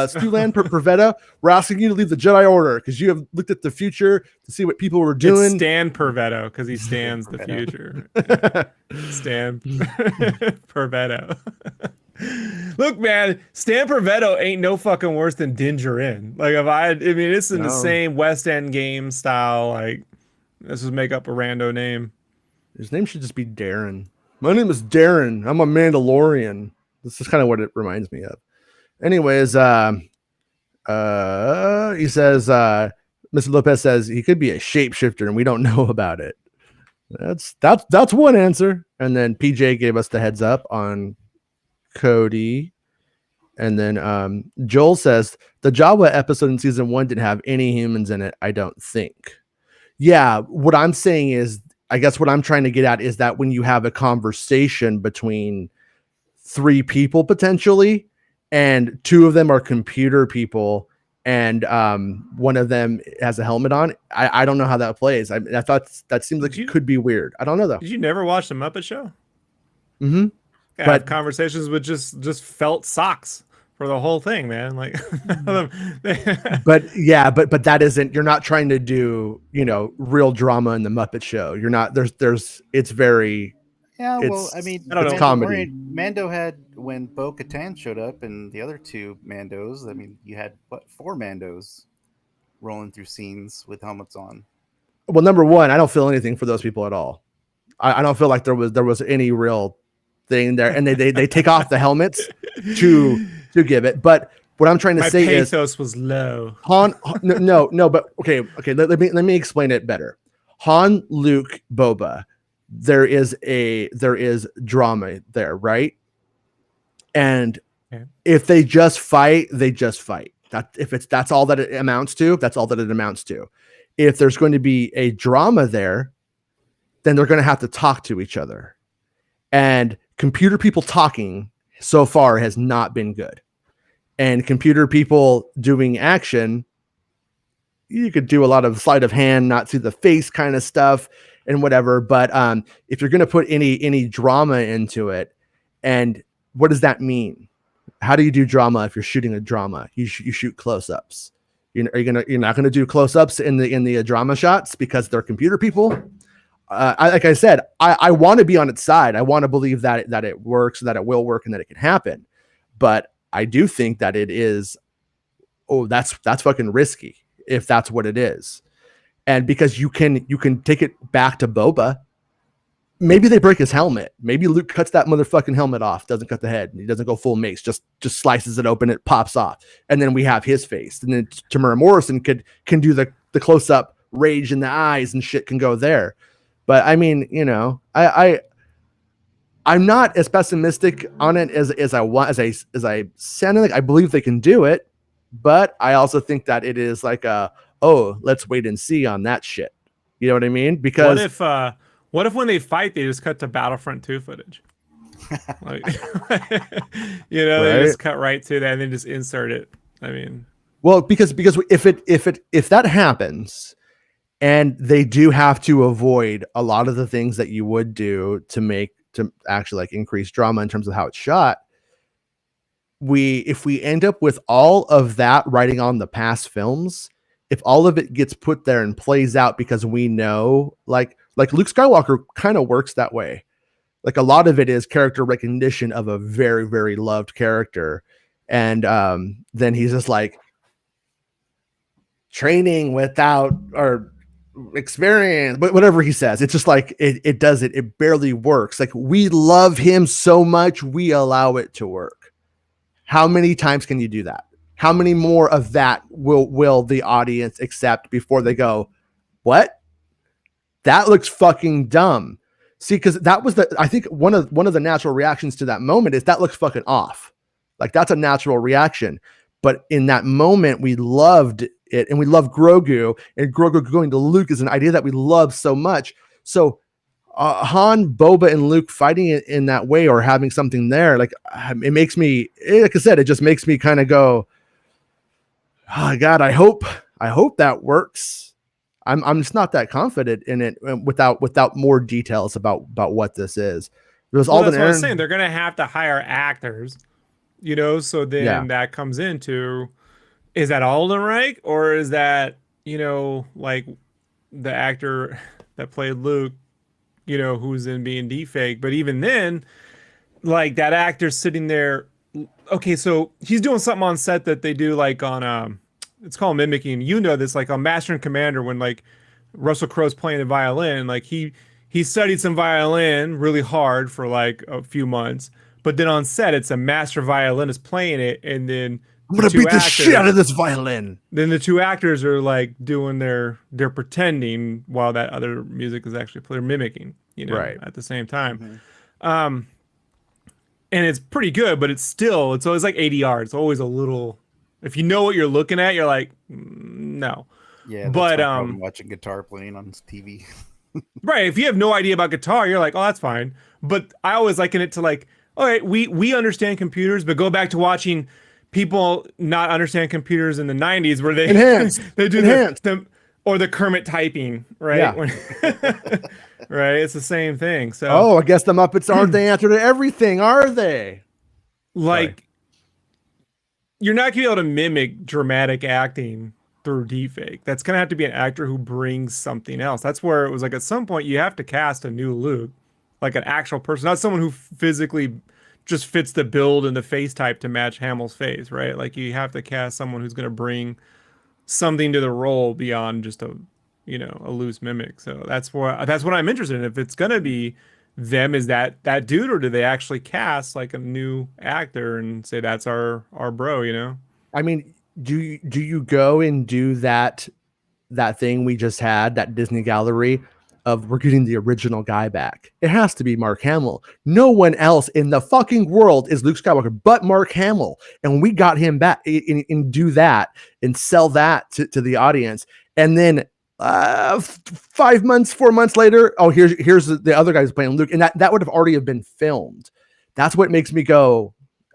Stu Land Pervetto. We're asking you to leave the Jedi Order because you have looked at the future to see what people were doing. It's Stan Pervetto because he stands the future. Stan Pervetto. Look, man, Stan Pervetto ain't no fucking worse than Dinger in. Like I mean, it's in the No. same West End game style. Like, let's just make up a rando name. His name should just be Darren. My name is Darren. I'm a Mandalorian. This is kind of what it reminds me of. Anyways, he says, Mr. Lopez says he could be a shapeshifter and we don't know about it. That's one answer. And then PJ gave us the heads up on Cody. And then Joel says the Jawa episode in season 1 didn't have any humans in it, I don't think. Yeah, what I'm saying is, I guess what I'm trying to get at is that when you have a conversation between 3 people potentially, and 2 of them are computer people, and one of them has a helmet on, I don't know how that plays. I thought that seems like it could be weird. I don't know though. Did you never watch the Muppet Show? Mm-hmm. Yeah, have conversations with just felt socks for the whole thing, man. Like, but that isn't. You're not trying to do real drama in the Muppet Show. You're not. There's. It's very. Yeah, well, I mean, it's comedy. Mando had, when Bo-Katan showed up and the other 2 Mandos, I mean, you had, 4 Mandos rolling through scenes with helmets on. Well, number one, I don't feel anything for those people at all. I don't feel like there was any real thing there. And they take off the helmets to give it. But what I'm trying to say is... My pathos was low. Han, no, but okay, let me explain it better. Han, Luke, Boba, there is drama there, right? And if they just fight, they just fight. That's all that it amounts to. That's all that it amounts to. If there's going to be a drama there, then they're going to have to talk to each other. And computer people talking so far has not been good. And computer people doing action, you could do a lot of sleight of hand, not see the face kind of stuff and whatever. But if you're going to put any drama into it, and what does that mean? How do you do drama if you're shooting a drama? You shoot close-ups. You're not going to do close-ups in the drama shots because they're computer people. Like I said, I want to be on its side. I want to believe that it works, that it will work, and that it can happen. But I do think that it is. Oh, that's fucking risky if that's what it is. And because you can take it back to Boba. Maybe they break his helmet. Maybe Luke cuts that motherfucking helmet off, doesn't cut the head. He doesn't go full Mace, just slices it open, it pops off. And then we have his face. And then Tamara Morrison can do the close up rage in the eyes and shit can go there. But I mean, I'm not as pessimistic on it as I sound like. I believe they can do it, but I also think that it is like let's wait and see on that shit. You know what I mean? Because what if when they fight, they just cut to Battlefront 2 footage? Like, they just cut right to that and then just insert it. I mean, well, because if that happens, and they do have to avoid a lot of the things that you would do to actually like increase drama in terms of how it's shot. If we end up with all of that writing on the past films, if all of it gets put there and plays out because we know like Luke Skywalker kind of works that way. Like a lot of it is character recognition of a very, very loved character. And then he's just like training without or experience, but whatever he says, it's just like it barely works. Like we love him so much, we allow it to work. How many times can you do that? How many more of that will the audience accept before they go, what? That looks fucking dumb. See, because that was I think one of the natural reactions to that moment is that looks fucking off. Like that's a natural reaction. But in that moment, we loved it, and we love Grogu, and Grogu going to Luke is an idea that we love so much. So Han, Boba, and Luke fighting it in that way or having something there, like it makes me, like I said, it just makes me kind of go, oh God, I hope that works. I'm just not that confident in it without more details about what this is. That's what I was saying. They're gonna have to hire actors, so then that comes into, is that Alden Reich or is that, like the actor that played Luke, who's in B&D fake? But even then, like that actor sitting there. Okay, so he's doing something on set that they do like on it's called mimicking. You know this, like on Master and Commander when like Russell Crowe's playing the violin, like he studied some violin really hard for like a few months, but then on set it's a master violinist playing it, and then I'm gonna beat the shit out of this violin. then the two actors are like doing they're pretending while that other music is actually they're mimicking, Right. at the same time. And it's pretty good, but it's always like ADR. It's always a little, if you know what you're looking at, you're like, no. Yeah, that's but my problem watching guitar playing on TV. right, if you have no idea about guitar, you're like, oh, that's fine. But I always liken it to like, all right, we understand computers, but go back to watching people not understand computers in the 90s where they they do the or the Kermit typing, right? Yeah. Right, it's the same thing. So I guess the Muppets aren't the answer to everything, are they? Like, you're not gonna be able to mimic dramatic acting through deepfake. That's gonna have to be an actor who brings something else. That's where it was like at some point you have to cast a new Luke, like an actual person, not someone who physically just fits the build and the face type to match Hamill's face, right? Like you have to cast someone who's gonna bring something to the role beyond just a loose mimic. So that's what I'm interested in. If it's gonna be them, is that dude, or do they actually cast like a new actor and say that's our bro? I mean, do you go and do that thing we just had, that Disney gallery of we're getting the original guy back? It has to be Mark Hamill. No one else in the fucking world is Luke Skywalker but Mark Hamill, and we got him back and do that and sell that to the audience. And then 4 months later, here's the other guys playing Luke, and that would have already have been filmed. That's what makes me go,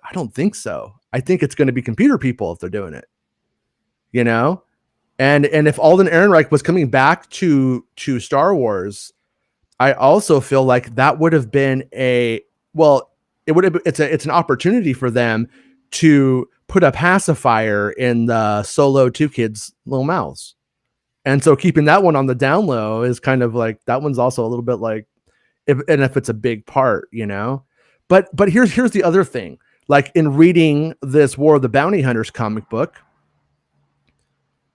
I don't think so. I think it's going to be computer people if they're doing it, And if Alden Ehrenreich was coming back to Star Wars, I also feel like that would have been it's an opportunity for them to put a pacifier in the Solo 2 kids' little mouths. And so keeping that one on the down low is kind of like, that one's also a little bit like, if it's a big part, But here's the other thing. Like in reading this War of the Bounty Hunters comic book,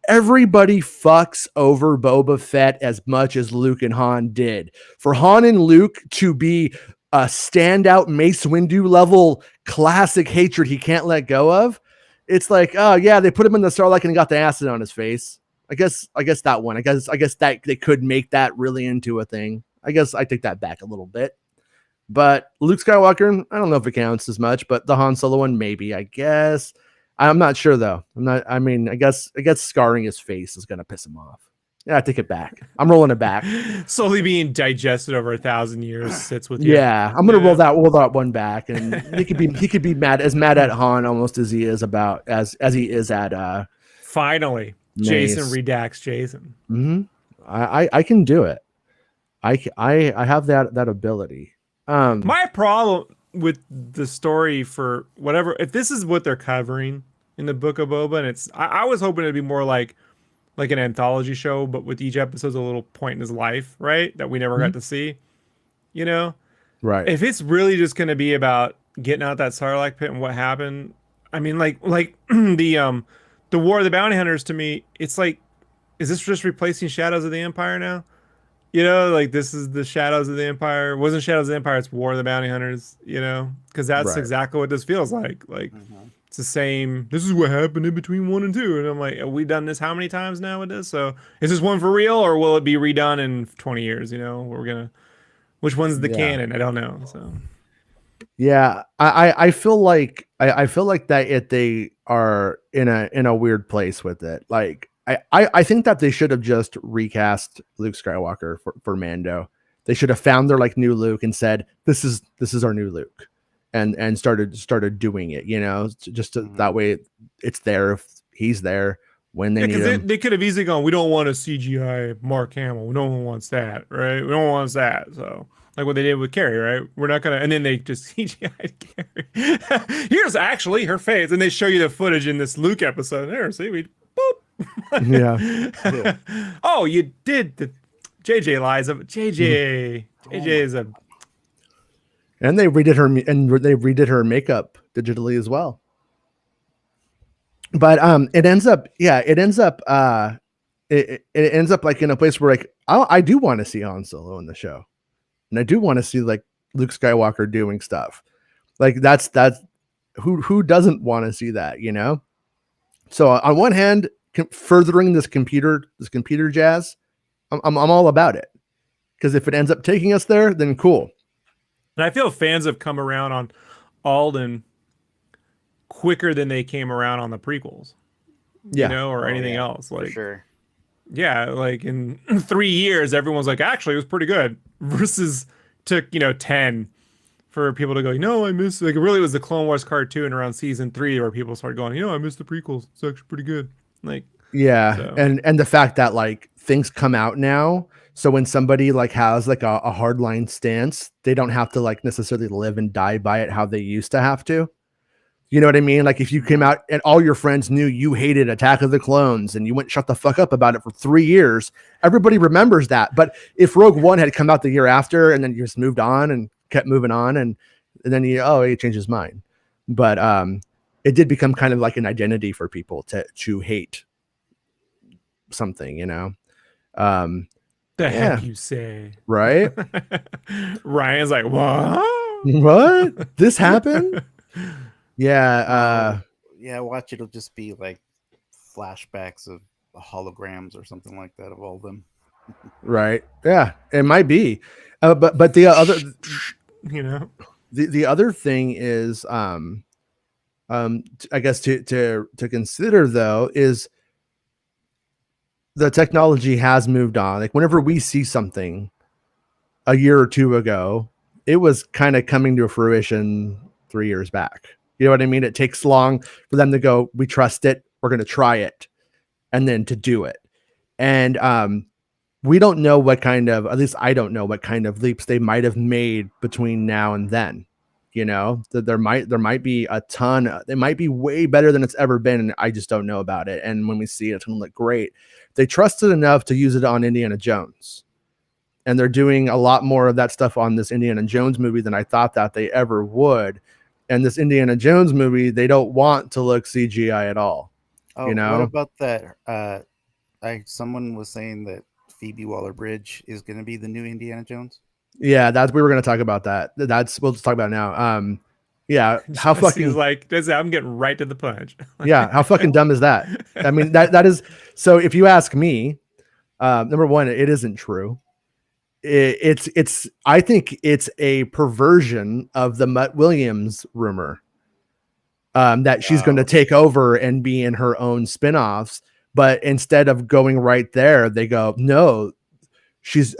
everybody fucks over Boba Fett as much as Luke and Han did. For Han and Luke to be a standout Mace Windu level classic hatred he can't let go of, it's like, oh yeah, they put him in the Sarlacc and got the acid on his face. I guess that one. I guess that they could make that really into a thing. I guess I take that back a little bit. But Luke Skywalker, I don't know if it counts as much, but the Han Solo one, maybe, I guess. I'm not sure though. I guess scarring his face is gonna piss him off. Yeah, I take it back. I'm rolling it back. Slowly being digested over 1,000 years sits with you. Yeah, I'm gonna roll that one back, and he could be mad at Han almost as he is at finally Mace. Jason redacts Jason. Mm-hmm. I can do it. I have that ability. My problem with the story for whatever, if this is what they're covering in the Book of Boba, and I was hoping it'd be more like an anthology show, but with each episode's a little point in his life, right? That we never got to see, Right. If it's really just going to be about getting out that Sarlacc pit and what happened, I mean, like the War of the Bounty Hunters, to me, it's like, is this just replacing Shadows of the Empire now? Like this is the Shadows of the Empire. It wasn't Shadows of the Empire, it's War of the Bounty Hunters, because that's right. exactly what this feels like. Like it's the same. This is what happened in between 1 and 2, and I'm like, have we done this how many times now with this? So is this one for real, or will it be redone in 20 years? Which one's the canon? I don't know. So yeah, I feel like that they are in a weird place with it. Like I think that they should have just recast Luke Skywalker for Mando. They should have found their like new Luke and said, this is our new Luke, and started doing it, that way it's there if he's there when they need him. They could have easily gone, we don't want a CGI Mark Hamill. No one wants that, right? We don't want that. So like what they did with Carrie, right? We're not gonna, and then they just CGI'd Carrie. Here's actually her face, and they show you the footage in this Luke episode. There, see, we boop. Yeah. Oh, you did the JJ lies of JJ. JJ is a And they redid her makeup digitally as well. But it ends up it ends up like in a place where like I do want to see Han Solo in the show, and I do want to see like Luke Skywalker doing stuff. Like that's who doesn't want to see that, you know? So on one hand, furthering this computer jazz, I'm all about it, because if it ends up taking us there, then cool. And I feel fans have come around on Alden quicker than they came around on the prequels, Yeah. you know, or anything else. Like, for sure. Yeah, like in 3 years, everyone's like, actually, it was pretty good. Versus took 10 for people to go, I miss, like, it really was the Clone Wars cartoon around season 3 where people started going, I missed the prequels. It's actually pretty good. Like, yeah, so. and the fact that like things come out now, so when somebody like has like a hardline stance, they don't have to like necessarily live and die by it how they used to have to. You know what I mean? Like if you came out and all your friends knew you hated Attack of the Clones and you wouldn't shut the fuck up about it for 3 years, everybody remembers that. But if Rogue One had come out the year after and then you just moved on and kept moving on and then he changed his mind. But it did become kind of like an identity for people to hate something, you know? The heck you say? Right? Ryan's like, what? What? This happened? Yeah. Yeah, watch it'll just be like flashbacks of holograms or something like that of all of them. Right. Yeah, it might be. But the other, the other thing is, I guess to consider though is the technology has moved on. Like whenever we see something a year or two ago, it was kind of coming to fruition 3 years back. You know what I mean? It takes long for them to go, we trust it, we're going to try it, and then to do it. And we don't know what kind of, at least I don't know what kind of leaps they might have made between now and then. You know, that there might be a ton, it might be way better than it's ever been, and I just don't know about it. And when we see it, it's going to look great. They trusted enough to use it on Indiana Jones. And they're doing a lot more of that stuff on this Indiana Jones movie than I thought that they ever would. And this Indiana Jones movie, they don't want to look CGI at all. Oh, you know? What about that? Someone was saying that Phoebe Waller-Bridge is going to be the new Indiana Jones. Yeah, we were going to talk about that. We'll just talk about it now. Yeah, how fucking like I'm getting right to the punch. Yeah, how fucking dumb is that? I mean, that is. So if you ask me, number one, it isn't true. It's I think it's a perversion of the Mutt Williams rumor, that she's going to take over and be in her own spinoffs. But instead of going right there, they go, no, she's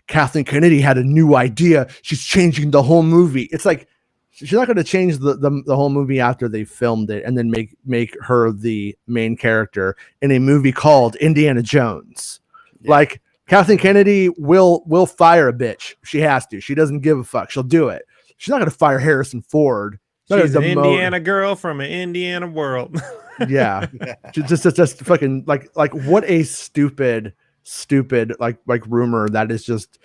Kathleen Kennedy had a new idea. She's changing the whole movie. It's like, she's not going to change the whole movie after they filmed it and then make her the main character in a movie called Indiana Jones. Yeah. Like, Kathleen Kennedy will fire a bitch. She has to. She doesn't give a fuck. She'll do it. She's not going to fire Harrison Ford. She's an Indiana girl from an Indiana world. Yeah. just fucking like what a stupid like rumor that is just.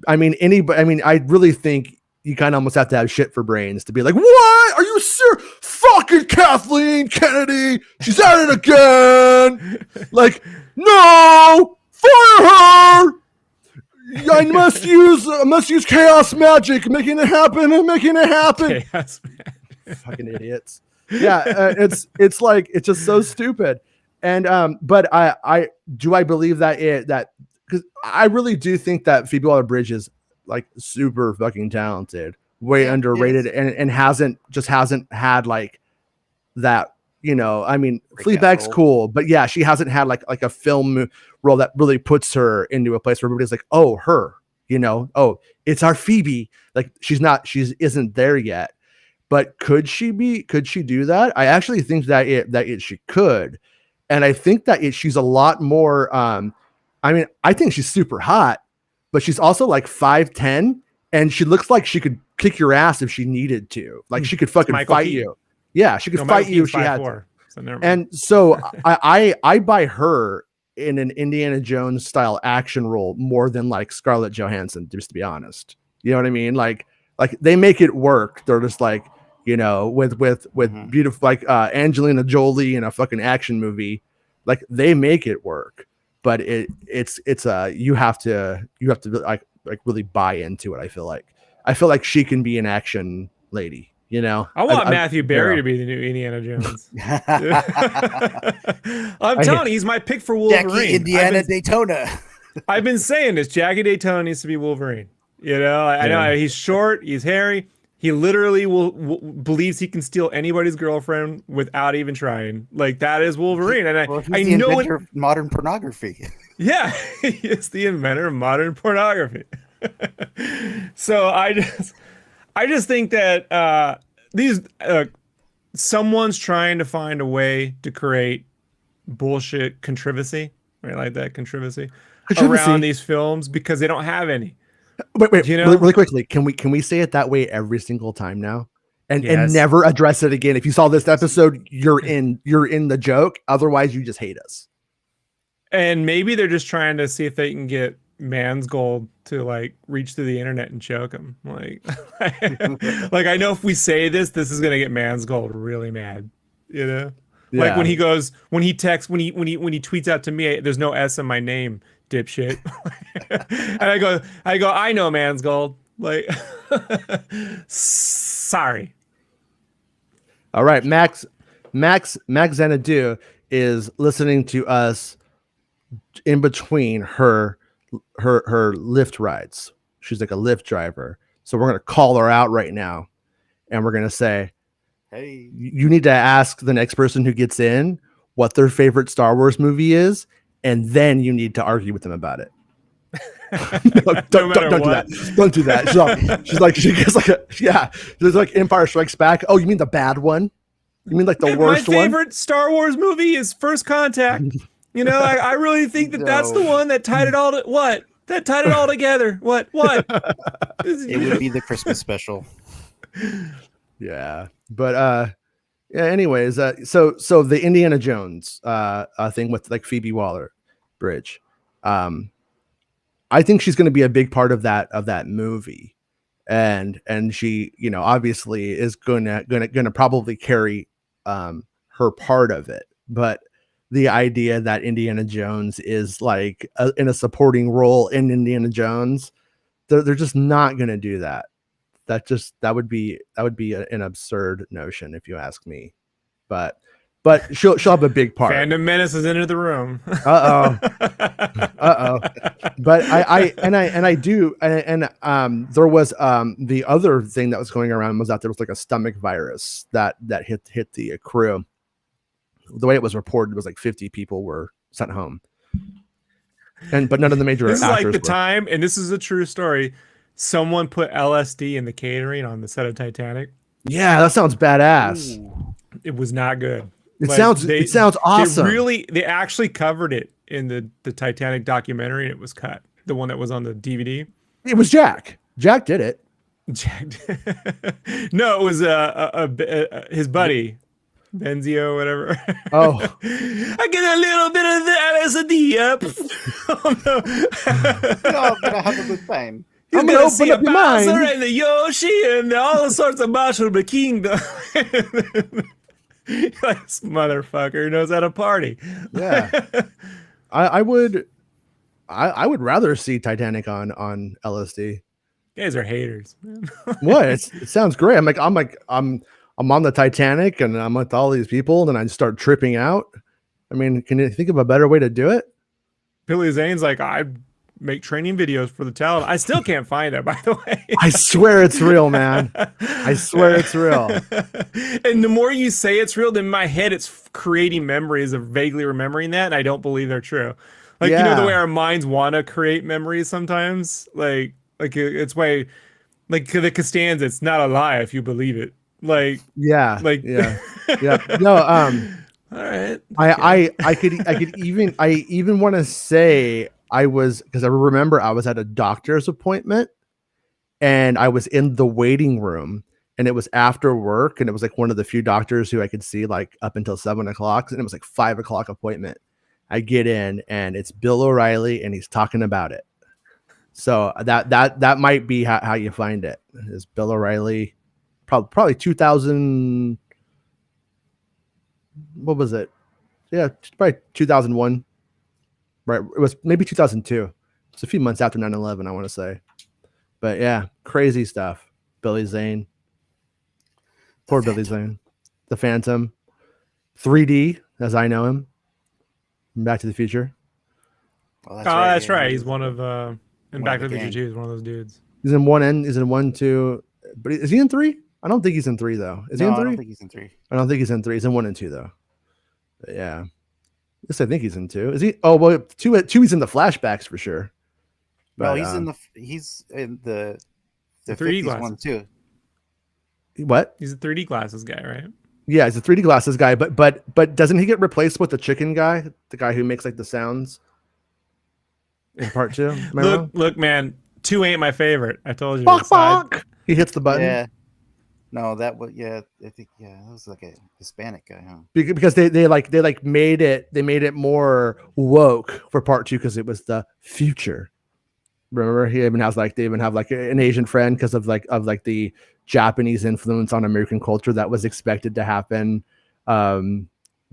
I mean, I really think you kind of almost have to have shit for brains to be like, what? Are you serious? Fucking Kathleen Kennedy. She's at it again. Like, no. Fire her! I must use chaos magic, making it happen. Chaos magic. Fucking idiots. Yeah, it's like, it's just so stupid. And but I believe that because I really do think that Phoebe Waller-Bridge is like super fucking talented, way underrated, and hasn't had like that. You know, I mean, Fleabag's cool, but yeah, she hasn't had like a film role that really puts her into a place where everybody's like, oh, her, you know, oh, it's our Phoebe. Like she isn't there yet. But could she do that? I actually think that she could. And I think that she's a lot more, I mean, I think she's super hot, but she's also like 5'10", and she looks like she could kick your ass if she needed to. Like she could fucking fight you. Yeah, she could fight you if she had to. And so I buy her in an Indiana Jones style action role more than like Scarlett Johansson, just to be honest. You know what I mean? Like like they make it work. They're just like, you know, with beautiful, like Angelina Jolie in a fucking action movie, like they make it work. But it's you have to like really buy into it. I feel like she can be an action lady. You know, I want Matthew Berry to be the new Indiana Jones. I'm telling you, he's my pick for Wolverine. Jackie Indiana Daytona. I've been saying this. Jackie Daytona needs to be Wolverine. You know, I know he's short, he's hairy. He literally believes he can steal anybody's girlfriend without even trying. Like that is Wolverine, and I know it. Modern pornography. Yeah, he is the inventor of modern pornography. So I just think that someone's trying to find a way to create bullshit controversy, right? Like that controversy around these films because they don't have any. Wait, you know? really quickly, can we say it that way every single time now, and never address it again? If you saw this episode, you're in the joke. Otherwise, you just hate us. And maybe they're just trying to see if they can get Man's Gold to like reach through the internet and choke him. Like, like I know if we say this is gonna get Man's Gold really mad. You know, like when he tweets out to me, "There's no S in my name, dipshit." And I go, I know Man's Gold. Like, sorry. All right, Max Xanadu is listening to us in between her Lyft rides. She's like a Lyft driver. So we're going to call her out right now. And we're going to say, hey, you need to ask the next person who gets in what their favorite Star Wars movie is. And then you need to argue with them about it. Don't do that. Don't do that. She gets like there's like Empire Strikes Back. Oh, you mean the bad one? You mean like the worst one? My favorite Star Wars movie is First Contact. You know, I really think that's the one that tied it all to what? That tied it all together. What? It would be the Christmas special. Yeah. But anyways, so the Indiana Jones thing with like Phoebe Waller-Bridge. I think she's going to be a big part of that movie. And she, you know, obviously is going to probably carry her part of it. But the idea that Indiana Jones is like in a supporting role in Indiana Jones, they're just not going to do that. That would be an absurd notion if you ask me. But she'll have a big part. Phantom Menace is into the room. Uh oh. But there was the other thing that was going around was that there was like a stomach virus that hit the crew. The way it was reported was like 50 people were sent home, but none of the major. This is like the time, and this is a true story. Someone put LSD in the catering on the set of Titanic. Yeah, that sounds badass. Ooh. It was not good. It sounds awesome. They actually covered it in the Titanic documentary, and it was cut. The one that was on the DVD. It was Jack. Jack did it. Jack. No, it was his buddy. Benzio, whatever. Oh, I get a little bit of the LSD up. You're all gonna have a good time. I'm gonna see a Bowser and the Yoshi and all sorts of Marshall the Kingdom. This motherfucker knows how to party. Yeah, I would rather see Titanic on LSD. You guys are haters, man. What? It sounds great. I'm on the Titanic and I'm with all these people, and then I start tripping out. I mean, can you think of a better way to do it? Billy Zane's like, I make training videos for the talent. I still can't find it, by the way. I swear it's real, man. I swear it's real. And the more you say it's real, then in my head it's creating memories of vaguely remembering that, and I don't believe they're true. Like, you know the way our minds want to create memories sometimes? Like it's way, like the Costanza, it's not a lie if you believe it. No. All right. I even want to say because I remember I was at a doctor's appointment and I was in the waiting room and it was after work and it was like one of the few doctors who I could see like up until 7 o'clock, and it was like 5 o'clock appointment. I get in and it's Bill O'Reilly and he's talking about it. So that might be how you find it. is Bill O'Reilly. Probably 2000. What was it? Yeah, probably 2001. Right. It was maybe 2002. It's a few months after 9/11, I want to say. But yeah, crazy stuff. Billy Zane. Poor Billy Zane. The Phantom. 3D, as I know him. Back to the Future. Oh, That's yeah, right. He's one of in one Back of to the the Future gang. 2. He's one of those dudes. He's in one end. He's in 1, 2. But is he in 3? I don't think he's in 3 though. Is he in 3? I don't think he's in 3. I don't think he's in 3. He's in 1 and 2 though. But yeah. Yes, I think he's in 2. Is he? Oh well, 2. He's in the flashbacks for sure. But, No, he's in the 3D 50s one too. What? He's a 3D glasses guy, right? Yeah, he's a 3D glasses guy. But doesn't he get replaced with the chicken guy, the guy who makes like the sounds in part 2? Am I wrong? Look, man. 2 ain't my favorite. I told you. Bonk, bonk. He hits the button. Yeah. No, that was I think that was like a Hispanic guy, huh? Because they made it more woke for part 2 because it was the future. Remember, they even have like an Asian friend because of the Japanese influence on American culture that was expected to happen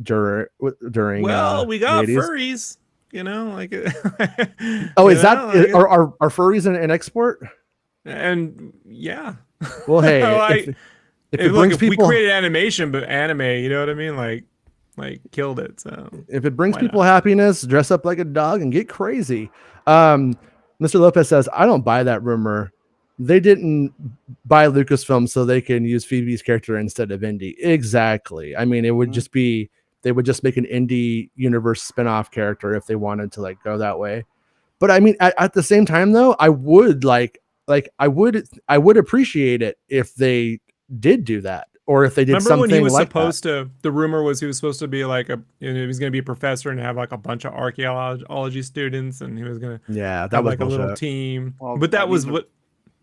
during. Well, we got the 80s. furries. You know, like. Oh, is that like, are furries an export? And yeah. Well, hey, like, if it brings people, we created animation, but anime, you know what I mean? Like killed it. So if it brings people happiness, dress up like a dog and get crazy. Mr. Lopez says, I don't buy that rumor. They didn't buy Lucasfilm so they can use Phoebe's character instead of Indy. Exactly. I mean, it would just be, they would just make an Indy universe spinoff character if they wanted to like go that way. But I mean, at the same time though, I would I would appreciate it if they did do that, or if they did something when he was like supposed to. The rumor was he was supposed to be like he was going to be a professor and have like a bunch of archaeology students, and he was going to that have was like bullshit. a little team. Well, but that was what.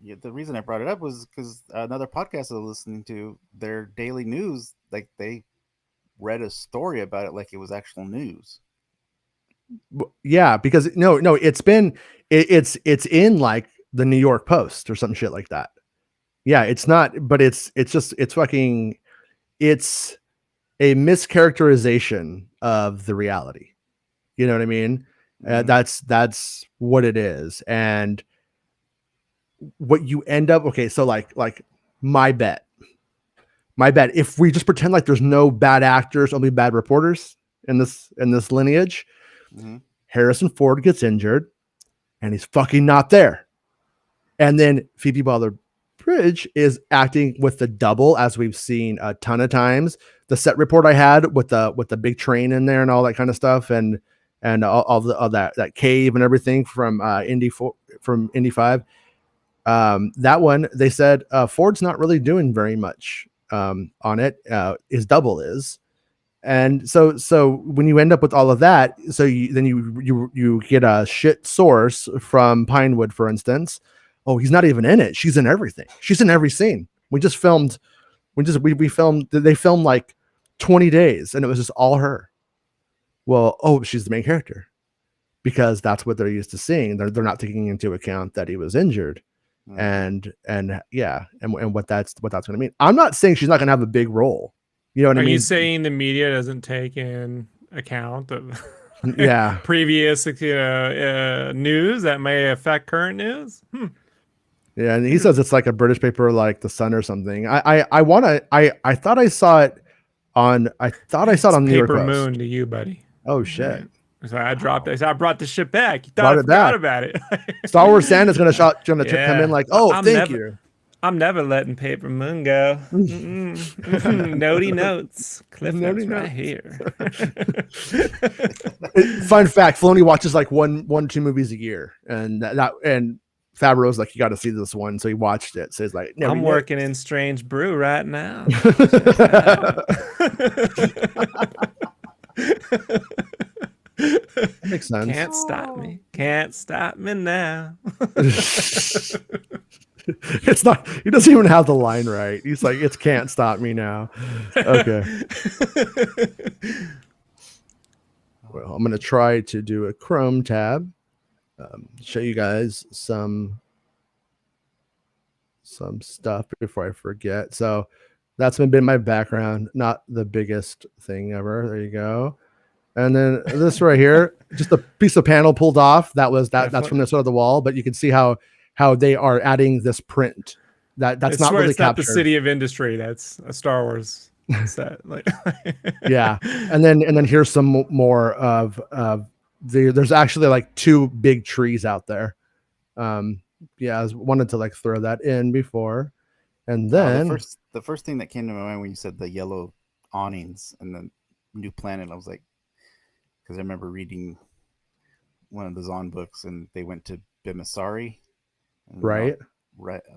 Yeah, the reason I brought it up was because another podcast I was listening to, their daily news, like they read a story about it like it was actual news. Yeah, because no, it's in like the New York Post or some shit like that. Yeah, it's not, but it's a mischaracterization of the reality. You know what I mean? That's what it is. And what you end up, okay, so like my bet, if we just pretend like there's no bad actors, only bad reporters in this lineage, Harrison Ford gets injured and he's fucking not there. And then Phoebe Waller-Bridge is acting with the double, as we've seen a ton of times. The set report I had with the big train in there and all that kind of stuff, and all that cave and everything from Indy 5. That one, they said Ford's not really doing very much on it. His double is. And so when you end up with all of that, so you get a shit source from Pinewood, for instance. Oh, he's not even in it. She's in everything. She's in every scene. They filmed like 20 days and it was just all her. Well, she's the main character because that's what they're used to seeing. They're not taking into account that he was injured. And what that's going to mean. I'm not saying she's not going to have a big role. You know what I mean? Are you saying the media doesn't take in account of previous news that may affect current news? Yeah, and he says it's like a British paper, like The Sun or something. I thought I saw it on New York Post. Paper Moon to you, buddy. Oh shit! So I dropped it. So I brought the shit back. You Brought thought I it back. forgot about it. Star Wars Santa's gonna come in like, thank you. I'm never letting Paper Moon go. Notey notes. Cliff notes right here. Fun fact: Filoni watches like one or two movies a year, and and Favreau's like, you got to see this one, so he watched it. So he's like, I'm working in Strange Brew right now. Makes sense. Can't stop me. Can't stop me now. It's not, he doesn't even have the line right. He's like, it can't stop me now. Okay. Well, I'm going to try to do a Chrome tab, show you guys some stuff before I forget. So that's been my background. Not the biggest thing ever. There you go. And then this right here, just a piece of panel pulled off. That's from the side of the wall, but you can see how they are adding this print. That's not really it's not captured. the City of Industry. That's a Star Wars set. Like, yeah. And then here's some more of there's actually like 2 big trees out there. Yeah, I wanted to like throw that in before. And then the first thing that came to my mind when you said the yellow awnings and the new planet, I was like, because I remember reading one of the Zahn books and they went to Bimasari. Right.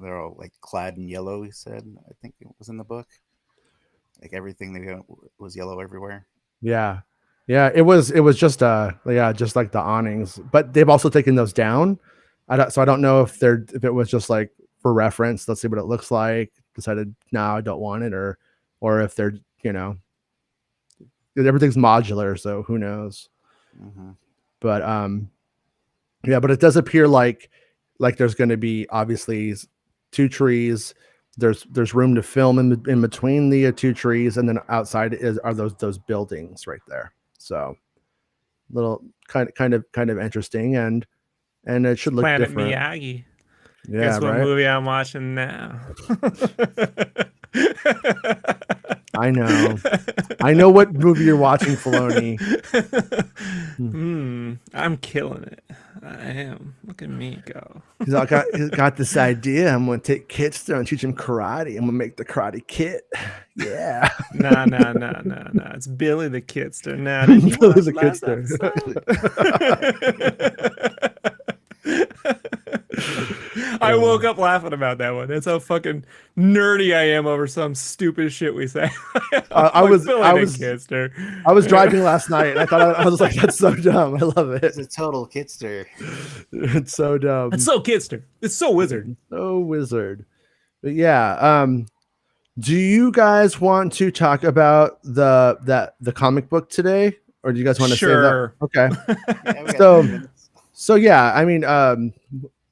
They're all like clad in yellow, he said. I think it was in the book. Like everything they got was yellow everywhere. Yeah. It was just just like the awnings, but they've also taken those down. So I don't know if it was just like for reference, let's see what it looks like, decided no, I don't want it, or if they're, everything's modular, so who knows. Mm-hmm. But but it does appear like there's going to be obviously 2 trees. There's room to film in between the 2 trees, and then outside are those buildings right there. So little kind of interesting, and it should look Planet different. Miyagi. Yeah, Guess what right? movie I'm watching now? I know what movie you're watching, Filoni. I'm killing it. I am. Look at me go. He's got this idea. I'm going to take Kitster and teach him karate. I'm going to make the Karate Kid. Yeah. No. It's Billy the Kidster. Nah, did you Billy watch the last episode? I woke up laughing about that one. That's how fucking nerdy I am over some stupid shit we say. I was Kidster. driving last night and I was like, that's so dumb. I love it. It's a total Kidster. It's so dumb. It's so Kidster. It's so wizard. So wizard. But yeah, do you guys want to talk about the comic book today, or do you guys want to say that? Okay. Yeah, so yeah, I mean,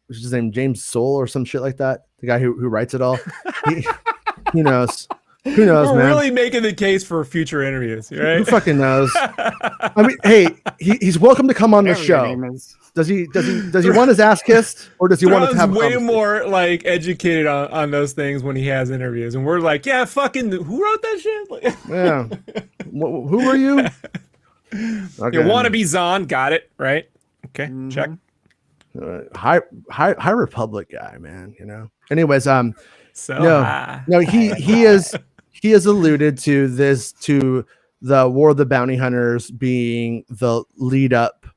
what's his name? James Soule or some shit like that. The guy who writes it all. He knows. Who knows, We're man? really making the case for future interviews, right? Who fucking knows? I mean, hey, he's welcome to come on the show. Does he want his ass kissed, or does he want to have way more like educated on those things when he has interviews, and we're like, yeah, fucking, who wrote that shit? Like, yeah, who are you? Okay. You want to be Zahn? Got it right. Okay, check. High Republic guy, man. Anyways, no, he has alluded to this, to the War of the Bounty Hunters being the lead up,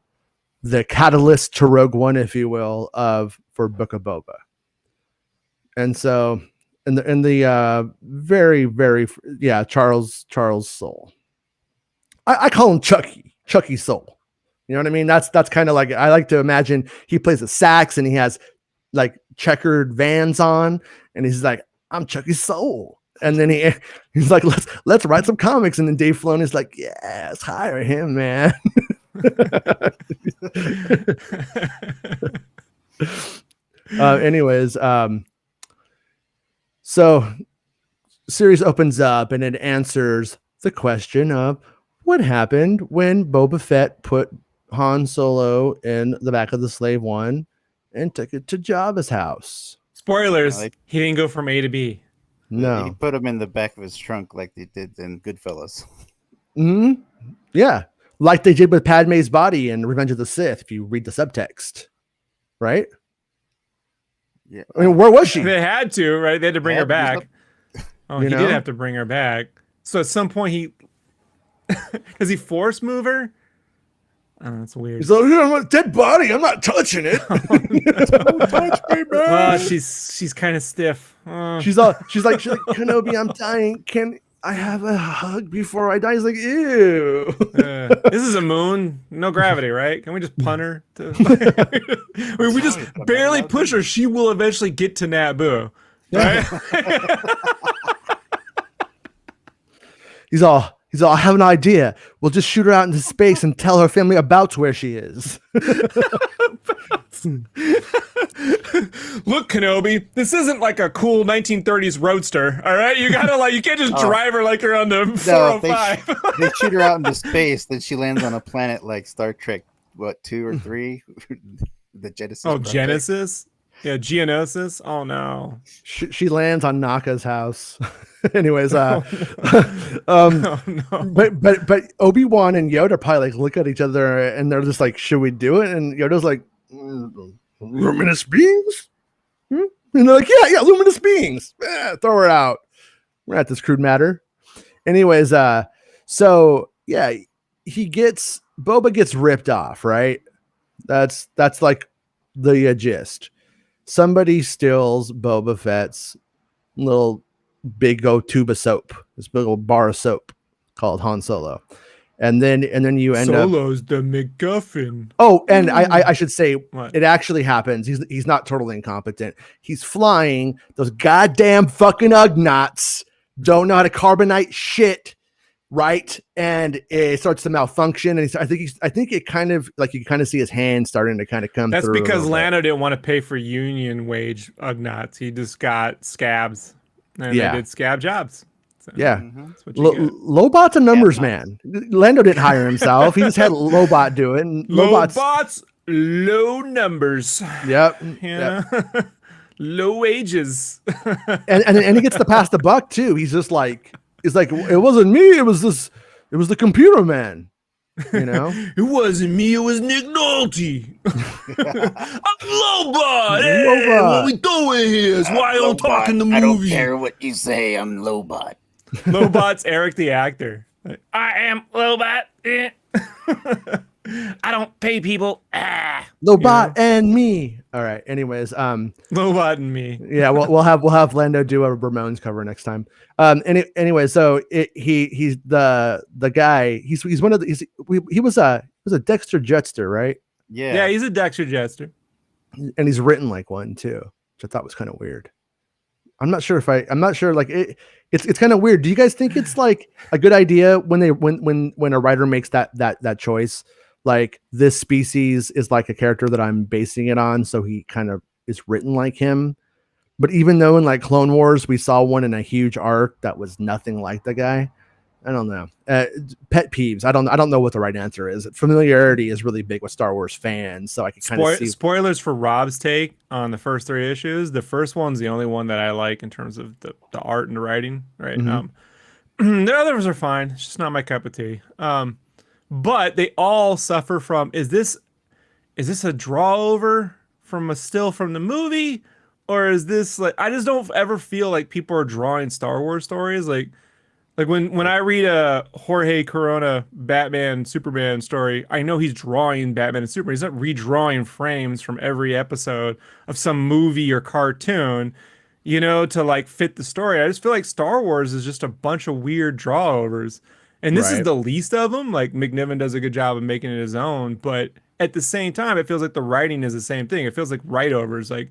the catalyst to Rogue One, if you will, for Book of Boba. And so in the very, very, Charles Soule. I call him Chucky Soule. You know what I mean? That's kind of like, I like to imagine he plays a sax and he has like checkered Vans on, and he's like, I'm Chucky Soule. And then he's like, let's write some comics. And then Dave Filoni's like, yes, hire him, man. Anyways, so series opens up and it answers the question of what happened when Boba Fett put Han Solo in the back of the Slave One and took it to Jabba's house. Spoilers, he didn't go from A to B. No. He put him in the back of his trunk like they did in Goodfellas. Mm-hmm. Yeah. Like they did with Padme's body in Revenge of the Sith, if you read the subtext. Right? Yeah. I mean, where was she? They had to, right? They had to bring her back. Oh, he did have to bring her back. So at some point he... Does he force move her? Oh, that's weird. He's like, I'm a dead body. I'm not touching it. Don't touch me, man. She's kind of stiff. She's like, Kenobi, I'm dying. Can I have a hug before I die? He's like, ew. This is a moon. No gravity, right? Can we just punt her? We just barely push her. She will eventually get to Naboo. Right? He's all, I have an idea. We'll just shoot her out into space and tell her family about where she is. look, Kenobi, this isn't like a cool 1930s roadster. All right, you gotta like, you can't just drive her like you're on the 405. They shoot her out into space, then she lands on a planet like Star Trek, 2 or 3, the Genesis. Oh, project. Genesis. Yeah, Geonosis. Oh no. She lands on Naka's house. Anyways, Oh, no. but Obi-Wan and Yoda probably like look at each other and they're just like, should we do it? And Yoda's like, luminous beings? And they're like, yeah, luminous beings. Throw her out. We're at this crude matter. Anyways, so yeah, Boba gets ripped off, right? That's like the gist. Somebody steals Boba Fett's little big old tube of soap, this big old bar of soap called Han Solo. And then you end Solo's the MacGuffin. Oh, and I should say What? it actually happens. He's not totally incompetent. He's flying. Those goddamn fucking Ugnaughts don't know how to carbonite shit, right? And it starts to malfunction. And I think it kind of like you can kind of see his hand starting to kind of come That's through. because Lando didn't want to pay for union wage Ugnaughts. He just got scabs, and Yeah. they did scab jobs. So Yeah. that's what you get. Lobot's a numbers man. Lando didn't hire himself. He just had Lobot do it. And Lobot's low numbers. Yep. Yeah. Low wages. and he gets to pass the buck too. He's like, it wasn't me. It was the computer man. You know, It wasn't me. It was Nick Nolte. I'm Lobot. Hey, Lobot. what we doing here? Is why I don't talk in the movie. I don't care what you say. I'm Lobot. Lobot's Eric the actor. I am Lobot. I don't pay people. Lobot and me. All right. Anyways, Lobot and me. yeah, we'll have Lando do a Ramones cover next time. Anyway, so he's the guy. He's one of the he was a Dexter Jetster, right? Yeah, he's a Dexter Jester. And he's written like one too, which I thought was kind of weird. I'm not sure like it's kind of weird. Do you guys think it's like a good idea when a writer makes that choice? Like this species is like a character that I'm basing it on, so he kind of is written like him. But even though in like Clone Wars we saw one in a huge arc that was nothing like the guy, I don't know. Pet peeves. I don't know what the right answer is. Familiarity is really big with Star Wars fans, so I can kind of see. Spoilers for Rob's take on the first 3 issues. The first one's the only one that I like in terms of the art and the writing. Right. Mhm. The others are fine. It's just not my cup of tea. But they all suffer from. Is this a draw over from a still from the movie, or is this like I just don't ever feel like people are drawing Star Wars stories like when I read a Jorge Corona Batman Superman story, I know he's drawing Batman and Superman. He's not redrawing frames from every episode of some movie or cartoon, to like fit the story. I just feel like Star Wars is just a bunch of weird drawovers. And this is Right. the least of them. Like McNiven does a good job of making it his own, but at the same time, it feels like the writing is the same thing. It feels like write-overs. Like,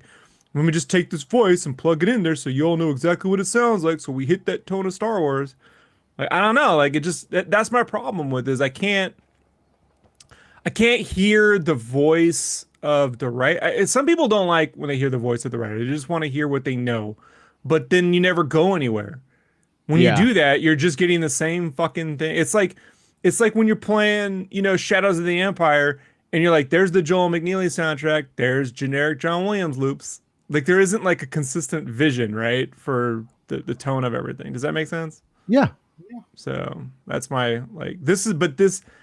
let me just take this voice and plug it in there so you all know exactly what it sounds like. So we hit that tone of Star Wars. Like, I don't know. Like, that's my problem with this. I can't hear the voice of the writer. Some people don't like when they hear the voice of the writer. They just want to hear what they know, but then you never go anywhere. When Yeah. you do that, you're just getting the same fucking thing. It's like when you're playing, Shadows of the Empire, and you're like, there's the Joel McNeely soundtrack, there's generic John Williams loops. Like there isn't like a consistent vision, right, for the tone of everything. Does that make sense? Yeah. So that's my this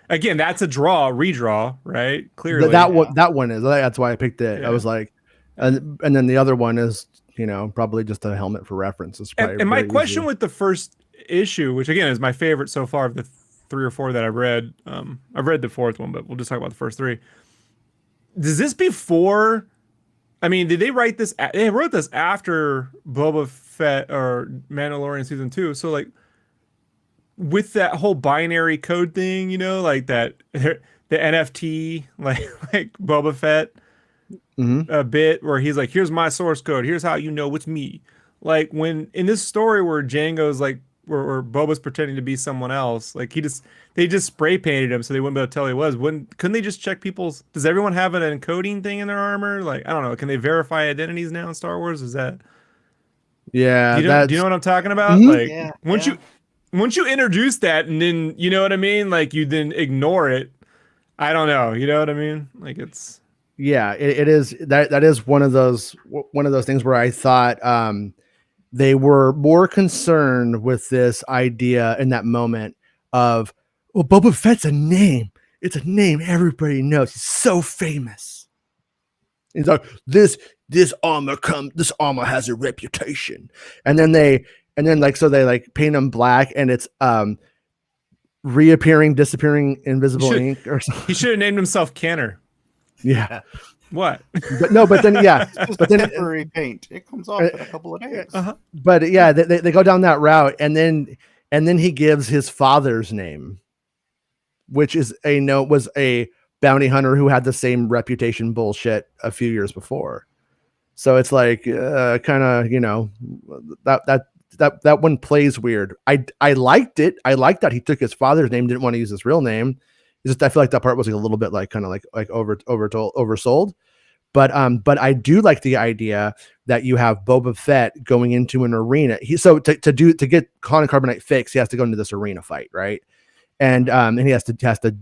again, that's a redraw, right? Clearly. That one is. That's why I picked it. Yeah. I was like, and then the other one is, probably just a helmet for reference. It's probably and my very question easy. with the first issue, which again is my favorite so far of the 3 or 4 that I've read. I've read the 4th one, but we'll just talk about the first 3. Does this before? I mean, did they write this? They wrote this after Boba Fett or Mandalorian season 2. So like, with that whole binary code thing, like that the NFT, like Boba Fett. A bit where he's like, here's my source code, here's how you know it's me. Like when in this story where Django's like where Boba's pretending to be someone else. Like they just spray painted him so they wouldn't be able to tell who he was. Couldn't they just check people's? Does everyone have an encoding thing in their armor? Like I don't know. Can they verify identities now in Star Wars? Is that Yeah, do you know what I'm talking about? Mhm. Like Yeah, once you introduce that and then you know what I mean? Like you then ignore it. I don't know. You know what I mean? Like it's yeah, it is that is one of those things where I thought they were more concerned with this idea in that moment of, well, Boba Fett's a name. It's a name everybody knows. He's so famous. He's like, this armor has a reputation. And then they like paint him black, and it's reappearing, disappearing, invisible ink or something. he should have named himself Canner. Yeah. What? But then but then temporary paint. It comes off in a couple of days. But yeah, they go down that route, and then he gives his father's name, which was a bounty hunter who had the same reputation bullshit a few years before. So it's like kind of, that one plays weird. I liked it. I liked that he took his father's name, didn't want to use his real name. It's just I feel like that part was like a little bit like kind of like oversold. But I do like the idea that you have Boba Fett going into an arena. To get Con and Carbonite fixed, he has to go into this arena fight, right? And he has to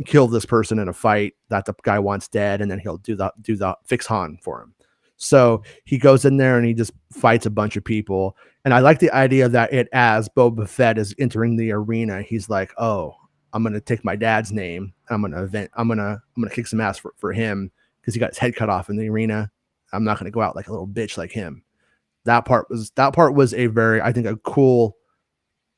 kill this person in a fight that the guy wants dead, and then he'll do the fix Han for him. So he goes in there and he just fights a bunch of people. And I like the idea that as Boba Fett is entering the arena, he's like, oh, I'm gonna take my dad's name. I'm gonna kick some ass for him because he got his head cut off in the arena. I'm not gonna go out like a little bitch like him. That part was a very, I think, a cool.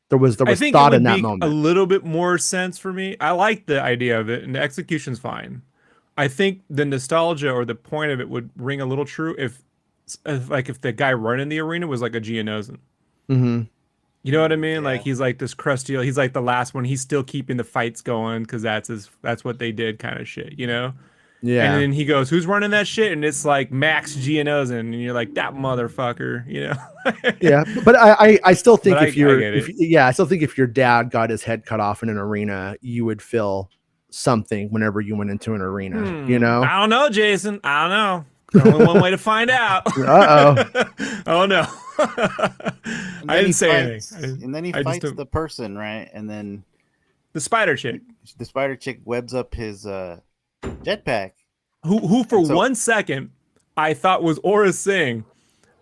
There was thought in that moment. A little bit more sense for me. I like the idea of it, and the execution's fine. I think the nostalgia or the point of it would ring a little true if the guy running the arena was like a Geonosian. Mm-hmm. You know what I mean? Yeah. Like he's like this crusty. He's like the last one. He's still keeping the fights going because that's what they did, kind of shit. You know? Yeah. And then he goes, "Who's running that shit?" And it's like Max Geonosian, and you're like, "That motherfucker," you know? Yeah, but I still think But I still think if your dad got his head cut off in an arena, you would feel something whenever you went into an arena. You know? I don't know, Jason. I don't know. Only one way to find out. Oh no. I didn't say anything. And then he fights the person, right? And then the spider chick. The spider chick webs up his jetpack. Who for 1 second I thought was Aura Singh.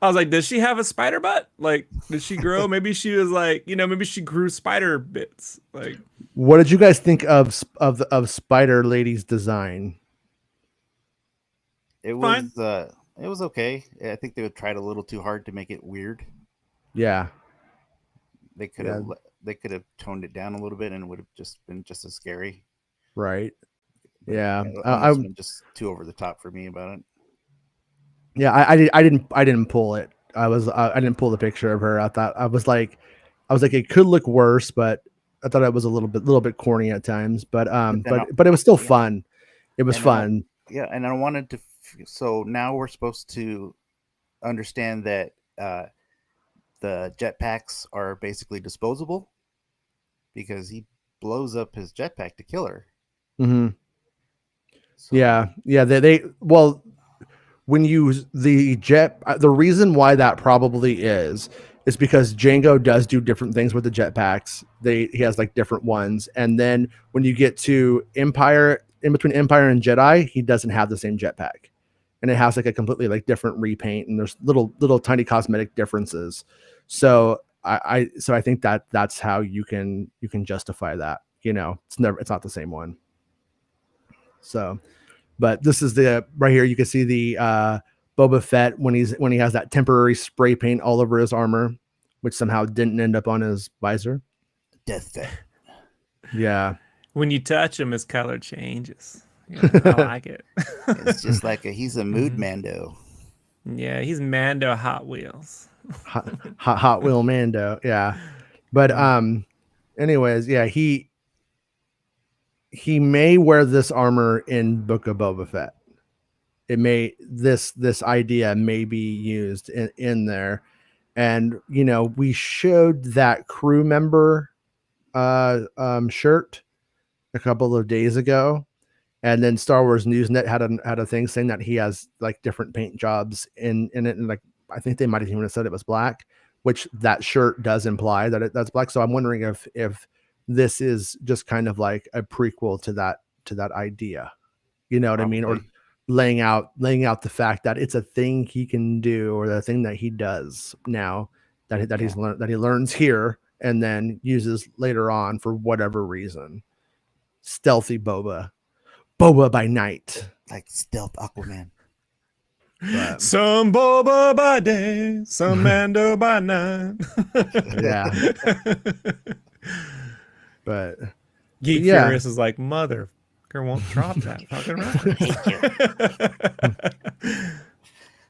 I was like, does she have a spider butt? Like, did she grow? Maybe she was like, maybe she grew spider bits. Like, what did you guys think of Spider Lady's design? It was okay. I think they tried a little too hard to make it weird. Yeah, they could have toned it down a little bit, and it would have just been just as scary. Right. Yeah, I've been just too over the top for me about it. Yeah, I didn't pull it. I didn't pull the picture of her. I was like it could look worse, but I thought it was a little bit corny at times. But it was still fun. It was fun. And I wanted to. So now we're supposed to understand that the jetpacks are basically disposable because he blows up his jetpack to kill her. Mm-hmm. So. Yeah. When you the reason why that probably is because Django does do different things with the jetpacks. He has like different ones, and then when you get to Empire, in between Empire and Jedi, he doesn't have the same jetpack, and it has like a completely like different repaint, and there's little tiny cosmetic differences. So I think that's how you can justify that. It's not the same one. So. But this is right here. You can see the Boba Fett when he has that temporary spray paint all over his armor, which somehow didn't end up on his visor. Death Fett. Yeah. When you touch him, his color changes. I like it. It's just like he's a mood Mando. Yeah, he's Mando Hot Wheels. Hot Wheel Mando. Yeah. But anyways, yeah, he may wear this armor in Book of Boba Fett. It may this idea may be used in there, And we showed that crew member shirt a couple of days ago, and then Star Wars Newsnet had a thing saying that he has like different paint jobs in it, and like I think they might have even said it was black, which that shirt does imply that's black. So I'm wondering if this is just kind of like a prequel to that idea, you know what I mean, or laying out the fact that it's a thing he can do, or the thing that he does now that he's learned, that he learns here and then uses later on for whatever reason. Stealthy Boba by night, like stealth Aquaman. But, some Boba by day, some Mando by night. Yeah. But Geek yeah. Furious is like, motherfucker won't drop that fucking reference.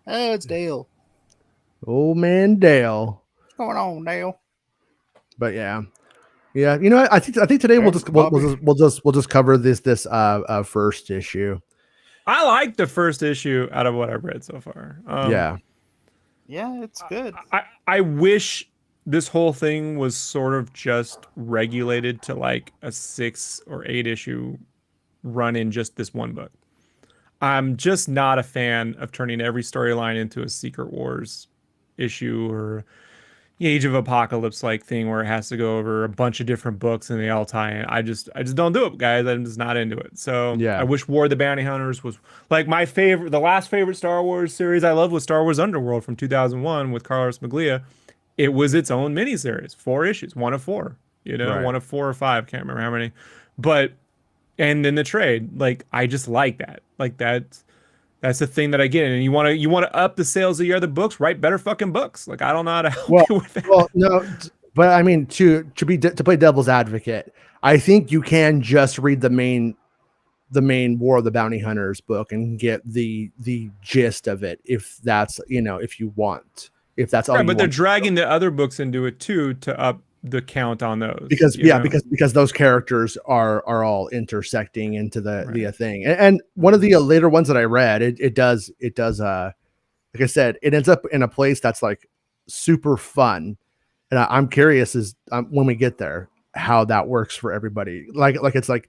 Oh, it's Dale. Old man Dale. What's going on, Dale? But yeah. I think today we'll just cover this first issue. I like the first issue out of what I've read so far. Yeah, it's good. I wish this whole thing was sort of just regulated to like a 6 or 8 issue run in just this one book. I'm just not a fan of turning every storyline into a Secret Wars issue or Age of Apocalypse like thing where it has to go over a bunch of different books and they all tie in. I just don't do it, guys. I'm just not into it. So yeah. I wish War of the Bounty Hunters was like my favorite. The last favorite Star Wars series I loved was Star Wars Underworld from 2001 with Carlos Maglia. It was its own miniseries, 4 issues, 1 of 4. Right. 1 of 4 or 5, can't remember how many. But and then the trade, like I just like that. Like that's the thing that I get. And you want to up the sales of your other books, write better fucking books. Like I don't know how to help you with that. Well, no, but I mean to play devil's advocate, I think you can just read the main War of the Bounty Hunters book and get the gist of it if that's if you want. If that's all right, you but they're want. dragging the other books into it too to up the count on those. Because those characters are all intersecting into the thing. And one of the later ones that I read, it does like I said, it ends up in a place that's like super fun. And I'm curious when we get there how that works for everybody. Like it's a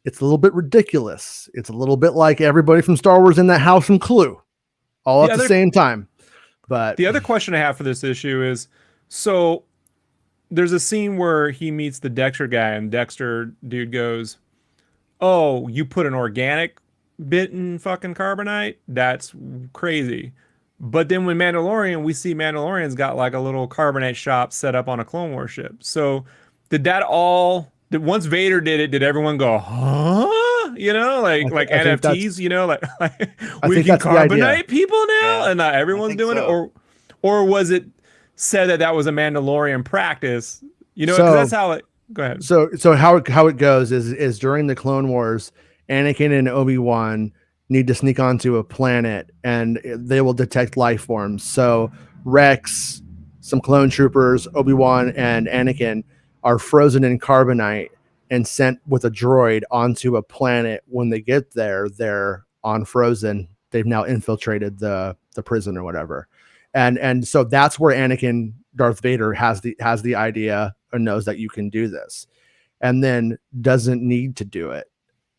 little bit ridiculous. It's a little bit like everybody from Star Wars in that house from Clue all at the same time. But the other question I have for this issue is, so there's a scene where he meets the Dexter guy and Dexter dude goes, "Oh, you put an organic bit in fucking carbonite? That's crazy." But then when Mandalorian, we see Mandalorian's got like a little carbonite shop set up on a Clone Wars ship. So once Vader did it, did everyone go, huh? Like NFTs, we can carbonite people now, and not everyone's doing it, or was it said that was a Mandalorian practice? Because that's how it. Go ahead. So how it goes is during the Clone Wars, Anakin and Obi-Wan need to sneak onto a planet, and they will detect life forms. So Rex, some clone troopers, Obi-Wan, and Anakin are frozen in carbonite and sent with a droid onto a planet. When they get there, they're on frozen. They've now infiltrated the prison or whatever. And so that's where Anakin, Darth Vader, has the idea and knows that you can do this, and then doesn't need to do it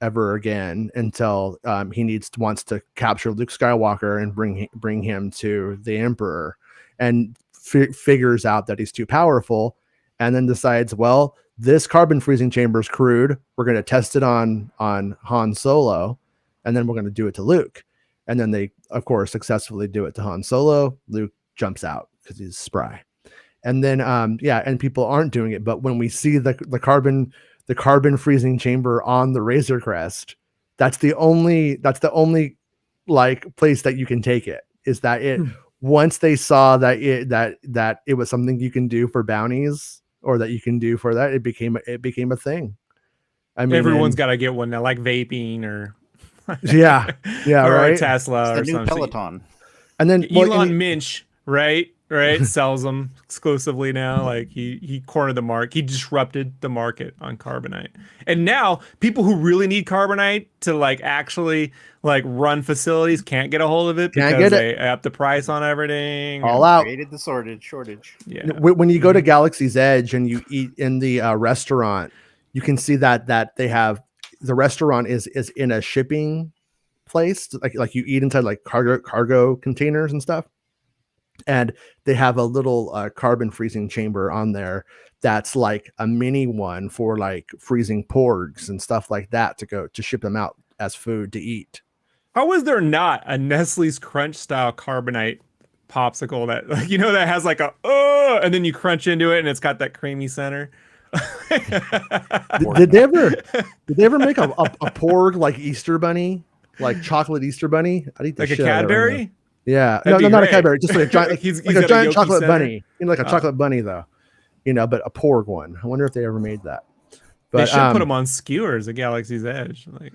ever again until he wants to capture Luke Skywalker and bring him to the Emperor, and figures out that he's too powerful, and then decides, well, this carbon freezing chamber is crude. We're going to test it on Han Solo, and then we're going to do it to Luke. And then they, of course, successfully do it to Han Solo. Luke jumps out because he's spry. And then, and people aren't doing it. But when we see the carbon freezing chamber on the Razor Crest, that's the only like place that you can take it. Is that it? Once they saw that it was something you can do for bounties, or that you can do for that, it became a thing. I mean, everyone's got to get one now, like vaping or yeah, or right. Tesla it's or the new something. Peloton. And then Elon Minch, right? right? Sells them exclusively now. Like he cornered the market. He disrupted the market on carbonite. And now people who really need carbonite to like actually like run facilities can't get a hold of it Can't because get it. they up the price on everything. All and- out. Created the shortage. Yeah. When you go to Galaxy's Edge and you eat in the restaurant, you can see that they have the restaurant is in a shipping place, like you eat inside like cargo containers and stuff, and they have a little carbon freezing chamber on there that's like a mini one for like freezing porgs and stuff like that to ship them out as food to eat. How is there not a Nestle's Crunch style carbonite popsicle that like that has like a and then you crunch into it and it's got that creamy center? Did they ever make a porg like Easter bunny, like chocolate Easter bunny? I'd eat the Like a shit out of that right now. Cadbury? Yeah, That'd no, be not a great. Cadbury, just like a giant, He's like got a a giant Yoki chocolate center? bunny, like a chocolate bunny though, but a porg one. I wonder if they ever made that. But They should put them on skewers at Galaxy's Edge. Like,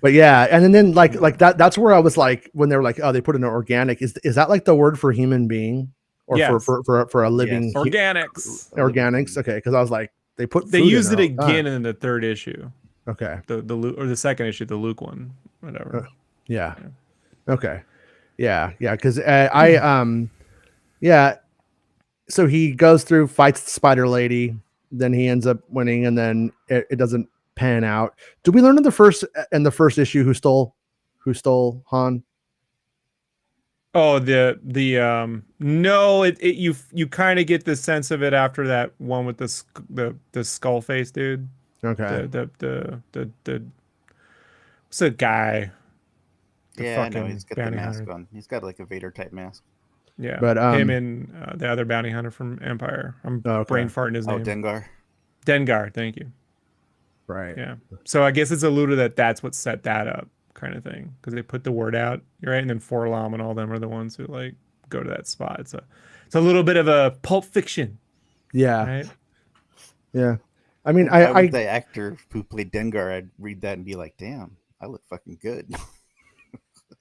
but yeah, and then like that's where I was like when they were like, oh, they put in an organic. Is that like the word for human being or Yes. for a living Yes. organics. organics? Okay, because I was like, they put They food used in it there all the again time. in the third issue, Okay, the Luke or the second issue, the Luke one, whatever. yeah, okay, yeah, because yeah. So he goes through, fights the spider lady, then he ends up winning, and then it doesn't pan out. Did we learn in the first issue who stole Han? Oh, no, you kind of get the sense of it after that one with the skull face dude. Okay, The what's a guy? The Yeah, I know. fucking He's got the bounty mask hunter. on. He's got like a Vader type mask. Yeah, But, him and the other bounty hunter from Empire. I'm Oh, okay. brain farting his Oh, name. Dengar. Dengar, thank you. right. Yeah. So I guess it's alluded that's what set that up, kind of thing, because they put the word out, right? And then Forlom and all them are the ones who like go to that spot. It's a little bit of a Pulp Fiction, Yeah, right? yeah. I mean, If I was I the actor who played Dengar, I'd read that and be like, damn, I look fucking good.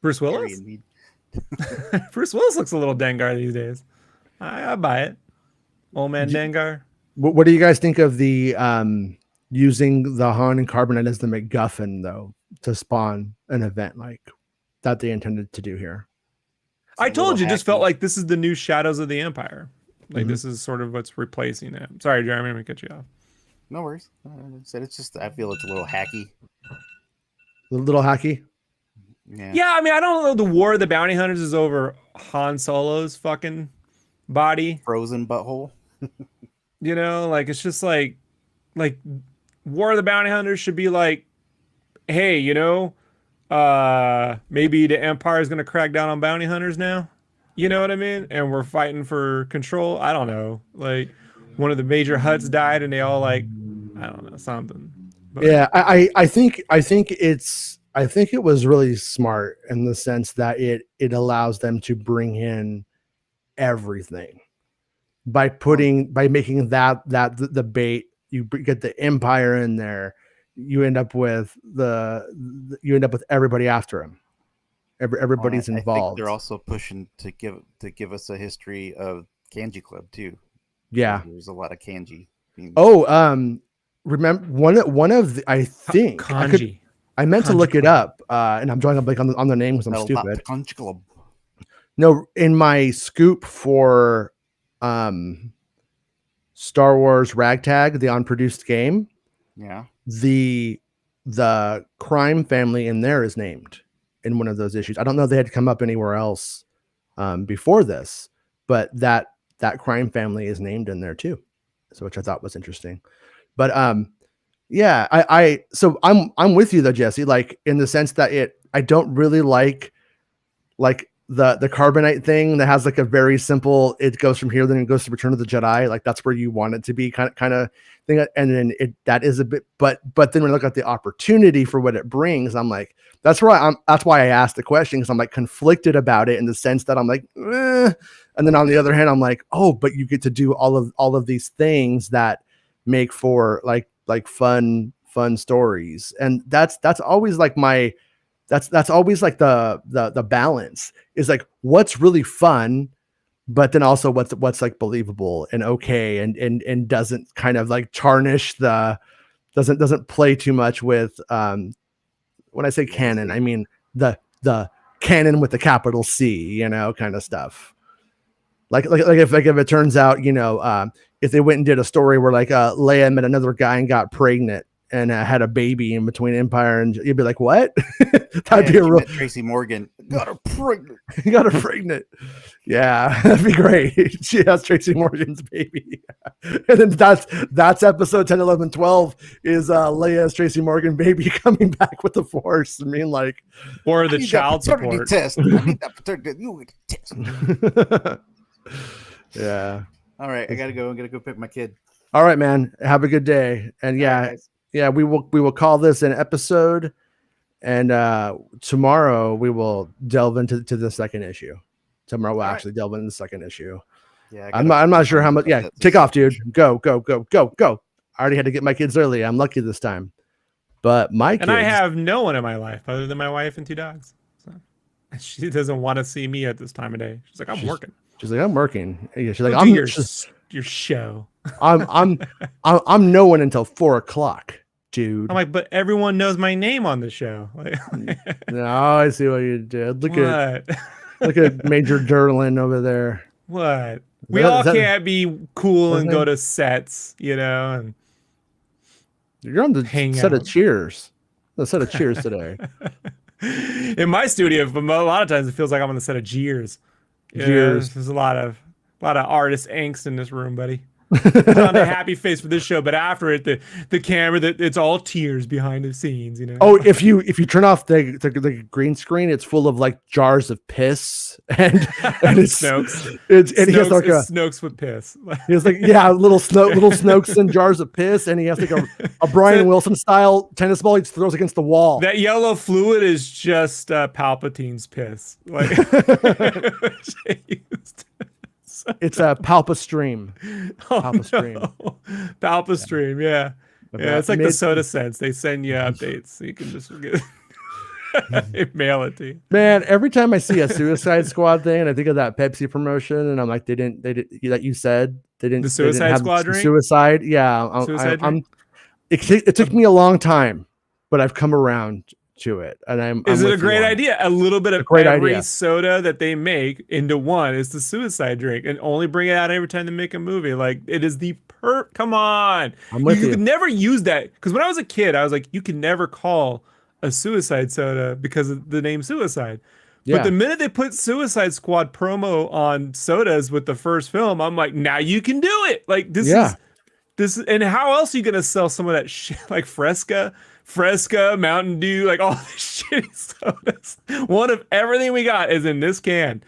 Bruce Harry Willis. and me. Bruce Willis looks a little Dengar these days. I buy it. Old man Dengar. what do you guys think of the using the Han and Carbonite as the MacGuffin though to spawn an event like that they intended to do here? I a told little you, just felt hacky. like this is the new Shadows of the Empire. Like Mhm. this is sort of what's replacing that. Sorry, Jeremy, I'm gonna cut you off. No worries. I said it's just, I feel it's a little hacky. A little hacky. Yeah. Yeah, I mean, I don't know. The War of the Bounty Hunters is over Han Solo's fucking body. Frozen butthole. Like it's just like War of the Bounty Hunters should be like, hey, maybe the Empire is gonna crack down on bounty hunters now. You know what I mean? And we're fighting for control. I don't know. Like one of the major Hutts died, and they all like, I don't know, something. But, Yeah, I think it was really smart in the sense that it allows them to bring in everything by making that the bait. You get the Empire in there, you end up with everybody after him. Everybody's I think involved. they're also pushing to give us a history of Kanji Club too. Yeah. There's a lot of kanji. Remember one of the, I think Kanji. I meant to Kanji look it Club. up, and I'm drawing a blank on the name because I'm Got a lot stupid. of Kanji Club. No, in my scoop for Star Wars Ragtag, the unproduced game, Yeah. the crime family in there is named in one of those issues. I don't know if they had come up anywhere else before this, but that crime family is named in there too. So which I thought was interesting. But yeah, so I'm with you though, Jesse, like in the sense that I don't really like the carbonite thing that has like a very simple, it goes from here, then it goes to Return of the Jedi. Like that's where you want it to be kind of thing. And then that is a bit, but then when I look at the opportunity for what it brings, I'm like, that's why I asked the question. Cause I'm like conflicted about it in the sense that I'm like, eh. And then on the other hand, I'm like, oh, but you get to do all of these things that make for like fun stories. And that's always like that's always like the balance is like what's really fun, but then also what's like believable and okay, and doesn't kind of like tarnish doesn't play too much with when I say canon, I mean the canon with the capital C, kind of stuff. Like if it turns out, if they went and did a story where like Leia met another guy and got pregnant and had a baby in between Empire, and you'd be like, what? That'd be a real Tracy Morgan got her pregnant. You got her pregnant. Yeah, that'd be great. She has Tracy Morgan's baby. And then that's episode 10, 11, 12 is Leia's Tracy Morgan baby coming back with the Force. I mean, like, or the child support test. I need that paternity test. Yeah. All right, I gotta go. I'm gonna go pick my kid. All right, man. Have a good day. And yeah, we will call this an episode. And tomorrow we will delve into the second issue. Tomorrow we'll actually delve into the second issue. Yeah, I'm not sure how much. Yeah, take off, dude. Go. I already had to get my kids early. I'm lucky this time. But my kids, and I have no one in my life other than my wife and 2 dogs. So she doesn't want to see me at this time of day. She's like, I'm working. She's like, I'm working. Yeah, she's like, I'm your show. I'm no one until 4:00, dude. I'm like, but everyone knows my name on the show. No, I see what you did. Look at Major Derlin over there. What? We all can't be cool and go to sets, and you're on the set of Cheers. The set of Cheers today. In my studio, a lot of times it feels like I'm on the set of Jeers. There's a lot of artist angst in this room, buddy. Put on a happy face for this show, but after it, the camera, it's all tears behind the scenes. Oh, if you turn off the green screen, it's full of like jars of piss and it's Snokes. He has like Snokes with piss. He has like little Snokes and jars of piss, and he has like a Brian Wilson style tennis ball he throws against the wall. That yellow fluid is just Palpatine's piss. Like it's a Palpastream. Palpastream, yeah. It's like the Soda Sense. They send you updates, so you can just mail it to you. Man, every time I see a Suicide Squad thing, and I think of that Pepsi promotion, and I'm like, they didn't. That you said they didn't. The Suicide Squad drink. Suicide, yeah. It took me a long time, but I've come around to it, and Is it a great idea? A little bit of every idea. soda that they make into one is the Suicide drink, and only bring it out every time they make a movie. Like, it is the come on. I'm with you. You could never use that, because when I was a kid, I was like, you can never call a Suicide soda because of the name Suicide. But the minute they put Suicide Squad promo on sodas with the first film, I'm like, now you can do it. Like, this is, and how else are you gonna sell some of that shit, like Fresca, Mountain Dew, like all this shitty sodas? One of everything we got is in this can.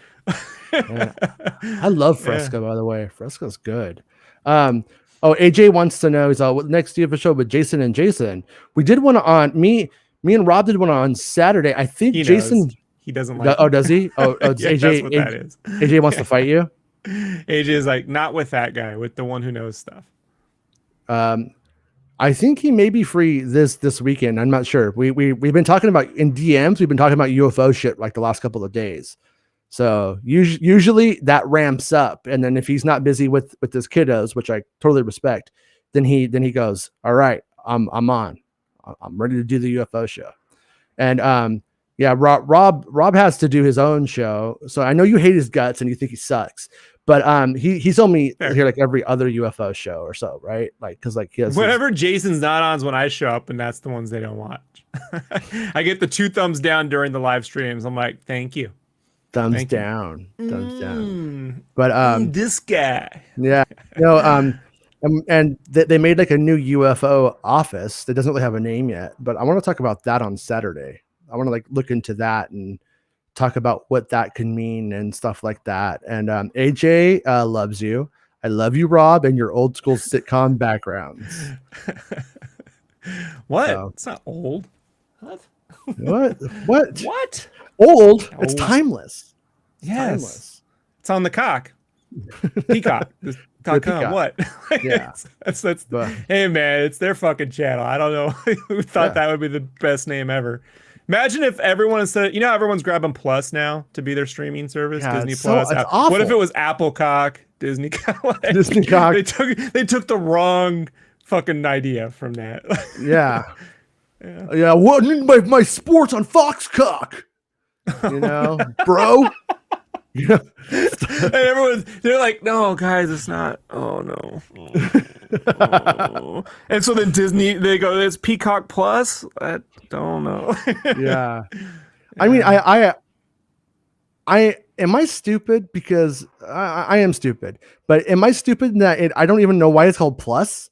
I love Fresca, by the way. Fresca's good. AJ wants to know, what next do you have a show with Jason and Jason? We did one on me and Rob did one on Saturday. I think Jason he doesn't like does he? It's yeah, AJ. That's what that is. AJ wants to fight you. AJ is like, not with that guy, with the one who knows stuff. I think he may be free this weekend. I'm not sure. We've been talking about in DMs. We've been talking about UFO shit like the last couple of days. So usually that ramps up, and then if he's not busy with his kiddos, which I totally respect, then he goes, all right, I'm on. I'm ready to do the UFO show. And Rob has to do his own show. So I know you hate his guts and you think he sucks. But he's only here like every other UFO show or so, right? Like, because like he has whenever Jason's not on is when I show up, and that's the ones they don't watch. I get the 2 thumbs down during the live streams. I'm like, thank you. Thumbs down. But this guy. Yeah. And they made like a new UFO office that doesn't really have a name yet. But I want to talk about that on Saturday. I want to like look into that and talk about what that can mean and stuff like that. And AJ loves you. I love you, Rob, and your old school sitcom backgrounds. What? It's not old. What? What? Old? It's timeless. Yes. Timeless. It's on the cock. Peacock. Peacock. What? Yeah. that's hey man, it's their fucking channel. I don't know who thought that would be the best name ever. Imagine if everyone instead, everyone's grabbing Plus now to be their streaming service, Yeah, Disney it's Plus. it's awful. What if it was Apple cock, Disney cock? Disney cock. They took the wrong fucking idea from that. Yeah. Yeah. What my sports on Foxcock? Bro. Yeah. And they're like, no, guys, it's not. Oh no. Oh. And so then Disney, they go, it's Peacock Plus. I don't know. Yeah. I mean, I am I stupid because I am stupid, but am I stupid in that I don't even know why it's called Plus?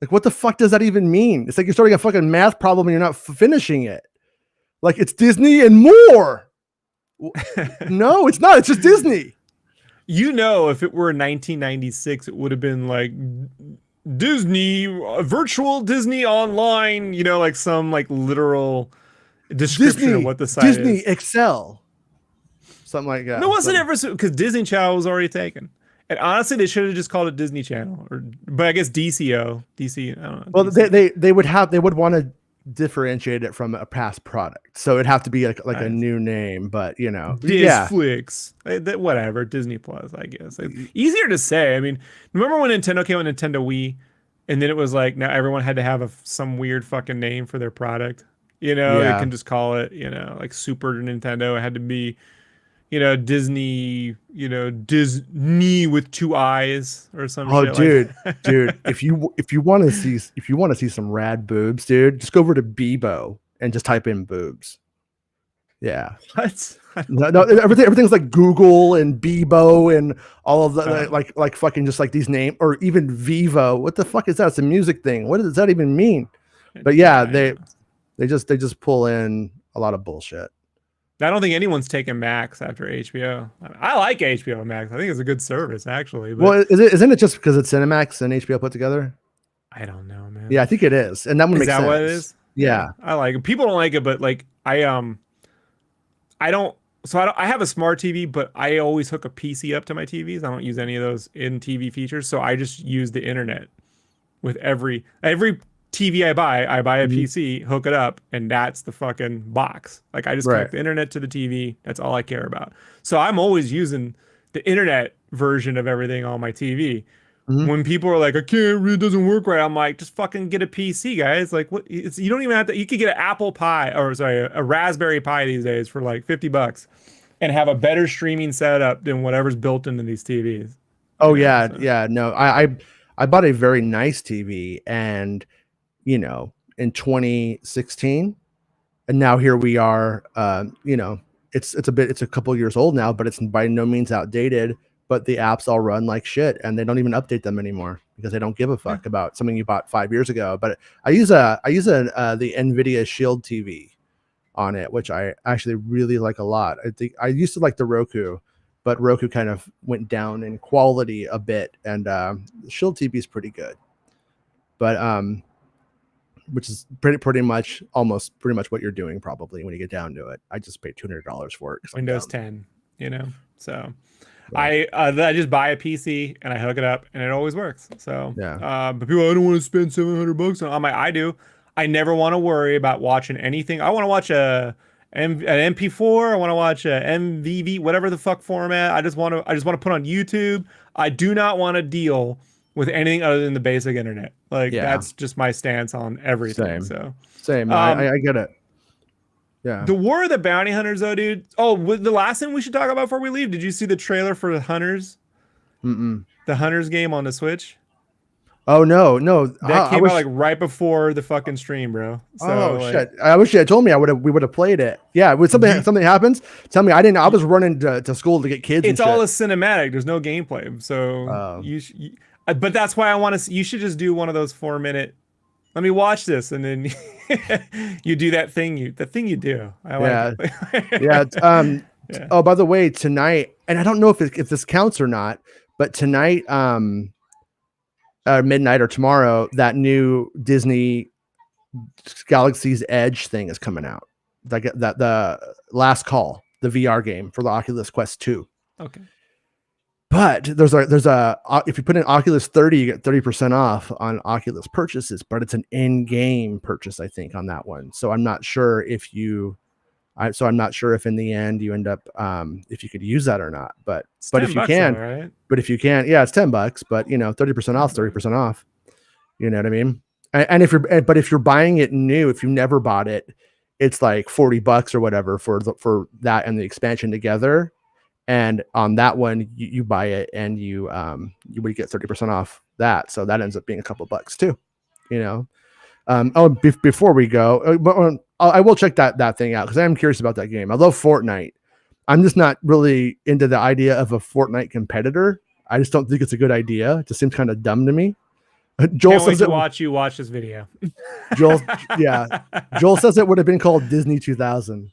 Like, what the fuck does that even mean? It's like you're starting a fucking math problem and you're not finishing it. Like, it's Disney and more. No, it's not. It's just Disney. If it were 1996, it would have been like Disney, virtual Disney online, like some like literal description of what the site Disney is. Excel. Something like that. No, wasn't ever because Disney Channel was already taken. And honestly, they should have just called it Disney Channel, but I guess DCO, DC. I don't know. Well, DC. they would want to differentiate it from a past product, so it'd have to be like a new name. But Disflix, whatever, Disney Plus, I guess. Easier to say. I mean, remember when Nintendo came with Nintendo Wii, and then it was like now everyone had to have some weird fucking name for their product. You can just call it, like Super Nintendo. It had to be. Disney, Disney with 2 eyes or something. Oh, dude, if you want to see some rad boobs, dude, just go over to Bebo and just type in boobs. Yeah. What? No, everything's like Google and Bebo and all of the like fucking just like these names, or even Vivo. What the fuck is that? It's a music thing. What does that even mean? But yeah, they just pull in a lot of bullshit. I don't think anyone's taken Max after HBO. I like HBO Max. I think it's a good service, actually. But well, isn't it just because it's Cinemax and HBO put together? I don't know, man. Yeah, I think it is, and that one makes sense. Is that what it is? Yeah, I like it. People don't like it, but like I don't. So I have a smart TV, but I always hook a PC up to my TVs. I don't use any of those in TV features, so I just use the internet with every TV I buy a PC, hook it up, and that's the fucking box. Like I just connect the internet to the TV. That's all I care about. So I'm always using the internet version of everything on my TV. When people are like, I can't, it doesn't work right. I'm like, just fucking get a PC, guys. Like what? You don't even have to. You could get an Apple Pi, or sorry, a Raspberry Pi these days for like $50 and have a better streaming setup than whatever's built into these TVs. Oh yeah. No, I bought a very nice TV and. In 2016, and now here we are. It's a couple years old now, but it's by no means outdated. But the apps all run like shit, and they don't even update them anymore because they don't give a fuck about something you bought 5 years ago. But I use the NVIDIA Shield TV on it, which I actually really like a lot. I think I used to like the Roku, but Roku kind of went down in quality a bit, and Shield TV is pretty good. But which is pretty much what you're doing probably when you get down to it. I just paid $200 for it. Windows 10, so right. I just buy a PC and I hook it up and it always works. So but people, I don't want to spend $700 on my. I do. I never want to worry about watching anything. I want to watch an MP4. I want to watch a MVV, whatever the fuck format. I just want to put on YouTube. I do not want to deal with anything other than the basic internet. Like that's just my stance on everything. Same. I get it. Yeah. The War of the Bounty Hunters, though, dude. Oh, the last thing we should talk about before we leave. Did you see the trailer for the Hunters? The Hunters game on the Switch? Oh no. That came out like right before the fucking stream, bro. So, shit. I wish you had told me. We would have played it. Yeah, when something happens, tell me. I was running to school to get kids. It's all a cinematic. There's no gameplay. So but that's why I want to. You should just do one of those 4-minute. Let me watch this, and then you do that thing. The thing you do. I like it. Yeah. Oh, by the way, tonight, and I don't know if this counts or not, but tonight, midnight or tomorrow, that new Disney Galaxy's Edge thing is coming out. Like the Last Call, the VR game for the Oculus Quest 2. Okay. But there's a if you put in Oculus 30, you get 30% off on Oculus purchases, but it's an in-game purchase, I think, on that one. So I'm not sure if I'm not sure if in the end you end up if you could use that or not. But if you can, though, right? but if you can, yeah, it's $10. But 30% off, 30% off. You know what I mean? And if you're buying it new, if you never bought it, it's like $40 or whatever for that and the expansion together. And on that one, you buy it and you would get 30% off that. So that ends up being a couple bucks too, before we go, I will check that thing out because I am curious about that game. I love Fortnite. I'm just not really into the idea of a Fortnite competitor. I just don't think it's a good idea. It just seems kind of dumb to me. Joel Can't wait says to watch this video. Joel says it would have been called Disney 2000.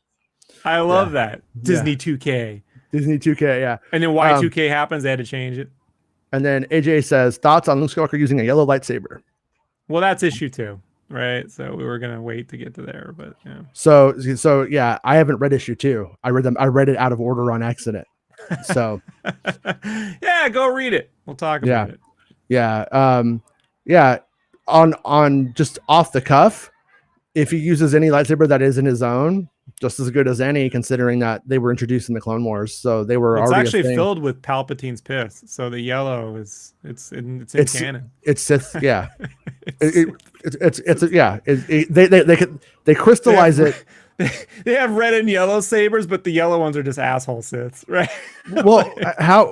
I love that. Disney 2K. Disney 2K, yeah. And then Y2K happens, they had to change it. And then AJ says, thoughts on Luke Skywalker using a yellow lightsaber? Well, that's issue 2, right? So we were gonna wait to get to there, but yeah. So yeah, I haven't read issue 2. I read it out of order on accident. So yeah, go read it. We'll talk about it. Yeah. Yeah. On just off the cuff, if he uses any lightsaber that isn't his own, just as good as any, considering that they were introduced in the Clone Wars, so they were. It's already actually filled with Palpatine's piss, so the yellow it's in canon. It's Sith, yeah. They crystallize it. They have red and yellow sabers, but the yellow ones are just asshole Siths, right? Well,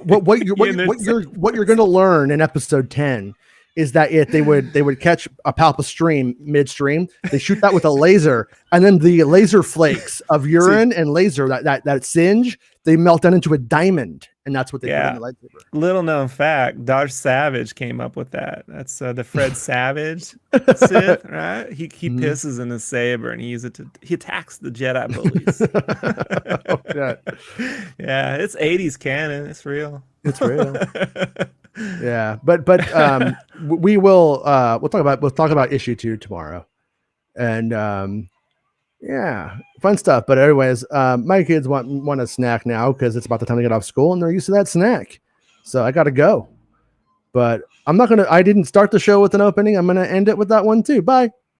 what you're going to learn in episode 10 is that if they would catch a Palpa stream midstream, they shoot that with a laser, and then the laser flakes of urine and laser that singe, they melt down into a diamond, and that's what they put in the lightsaber. Little known fact: Darth Savage came up with that. That's the Fred Savage Sith, right? He pisses in his saber and he attacks the Jedi bullies. Oh, yeah, it's 80s canon. It's real. It's real. Yeah, but we'll talk about issue 2 tomorrow, and yeah, fun stuff. But anyways, my kids want a snack now because it's about the time to get off school and they're used to that snack, so I gotta go. But I didn't start the show with an opening. I'm gonna end it with that one too. Bye.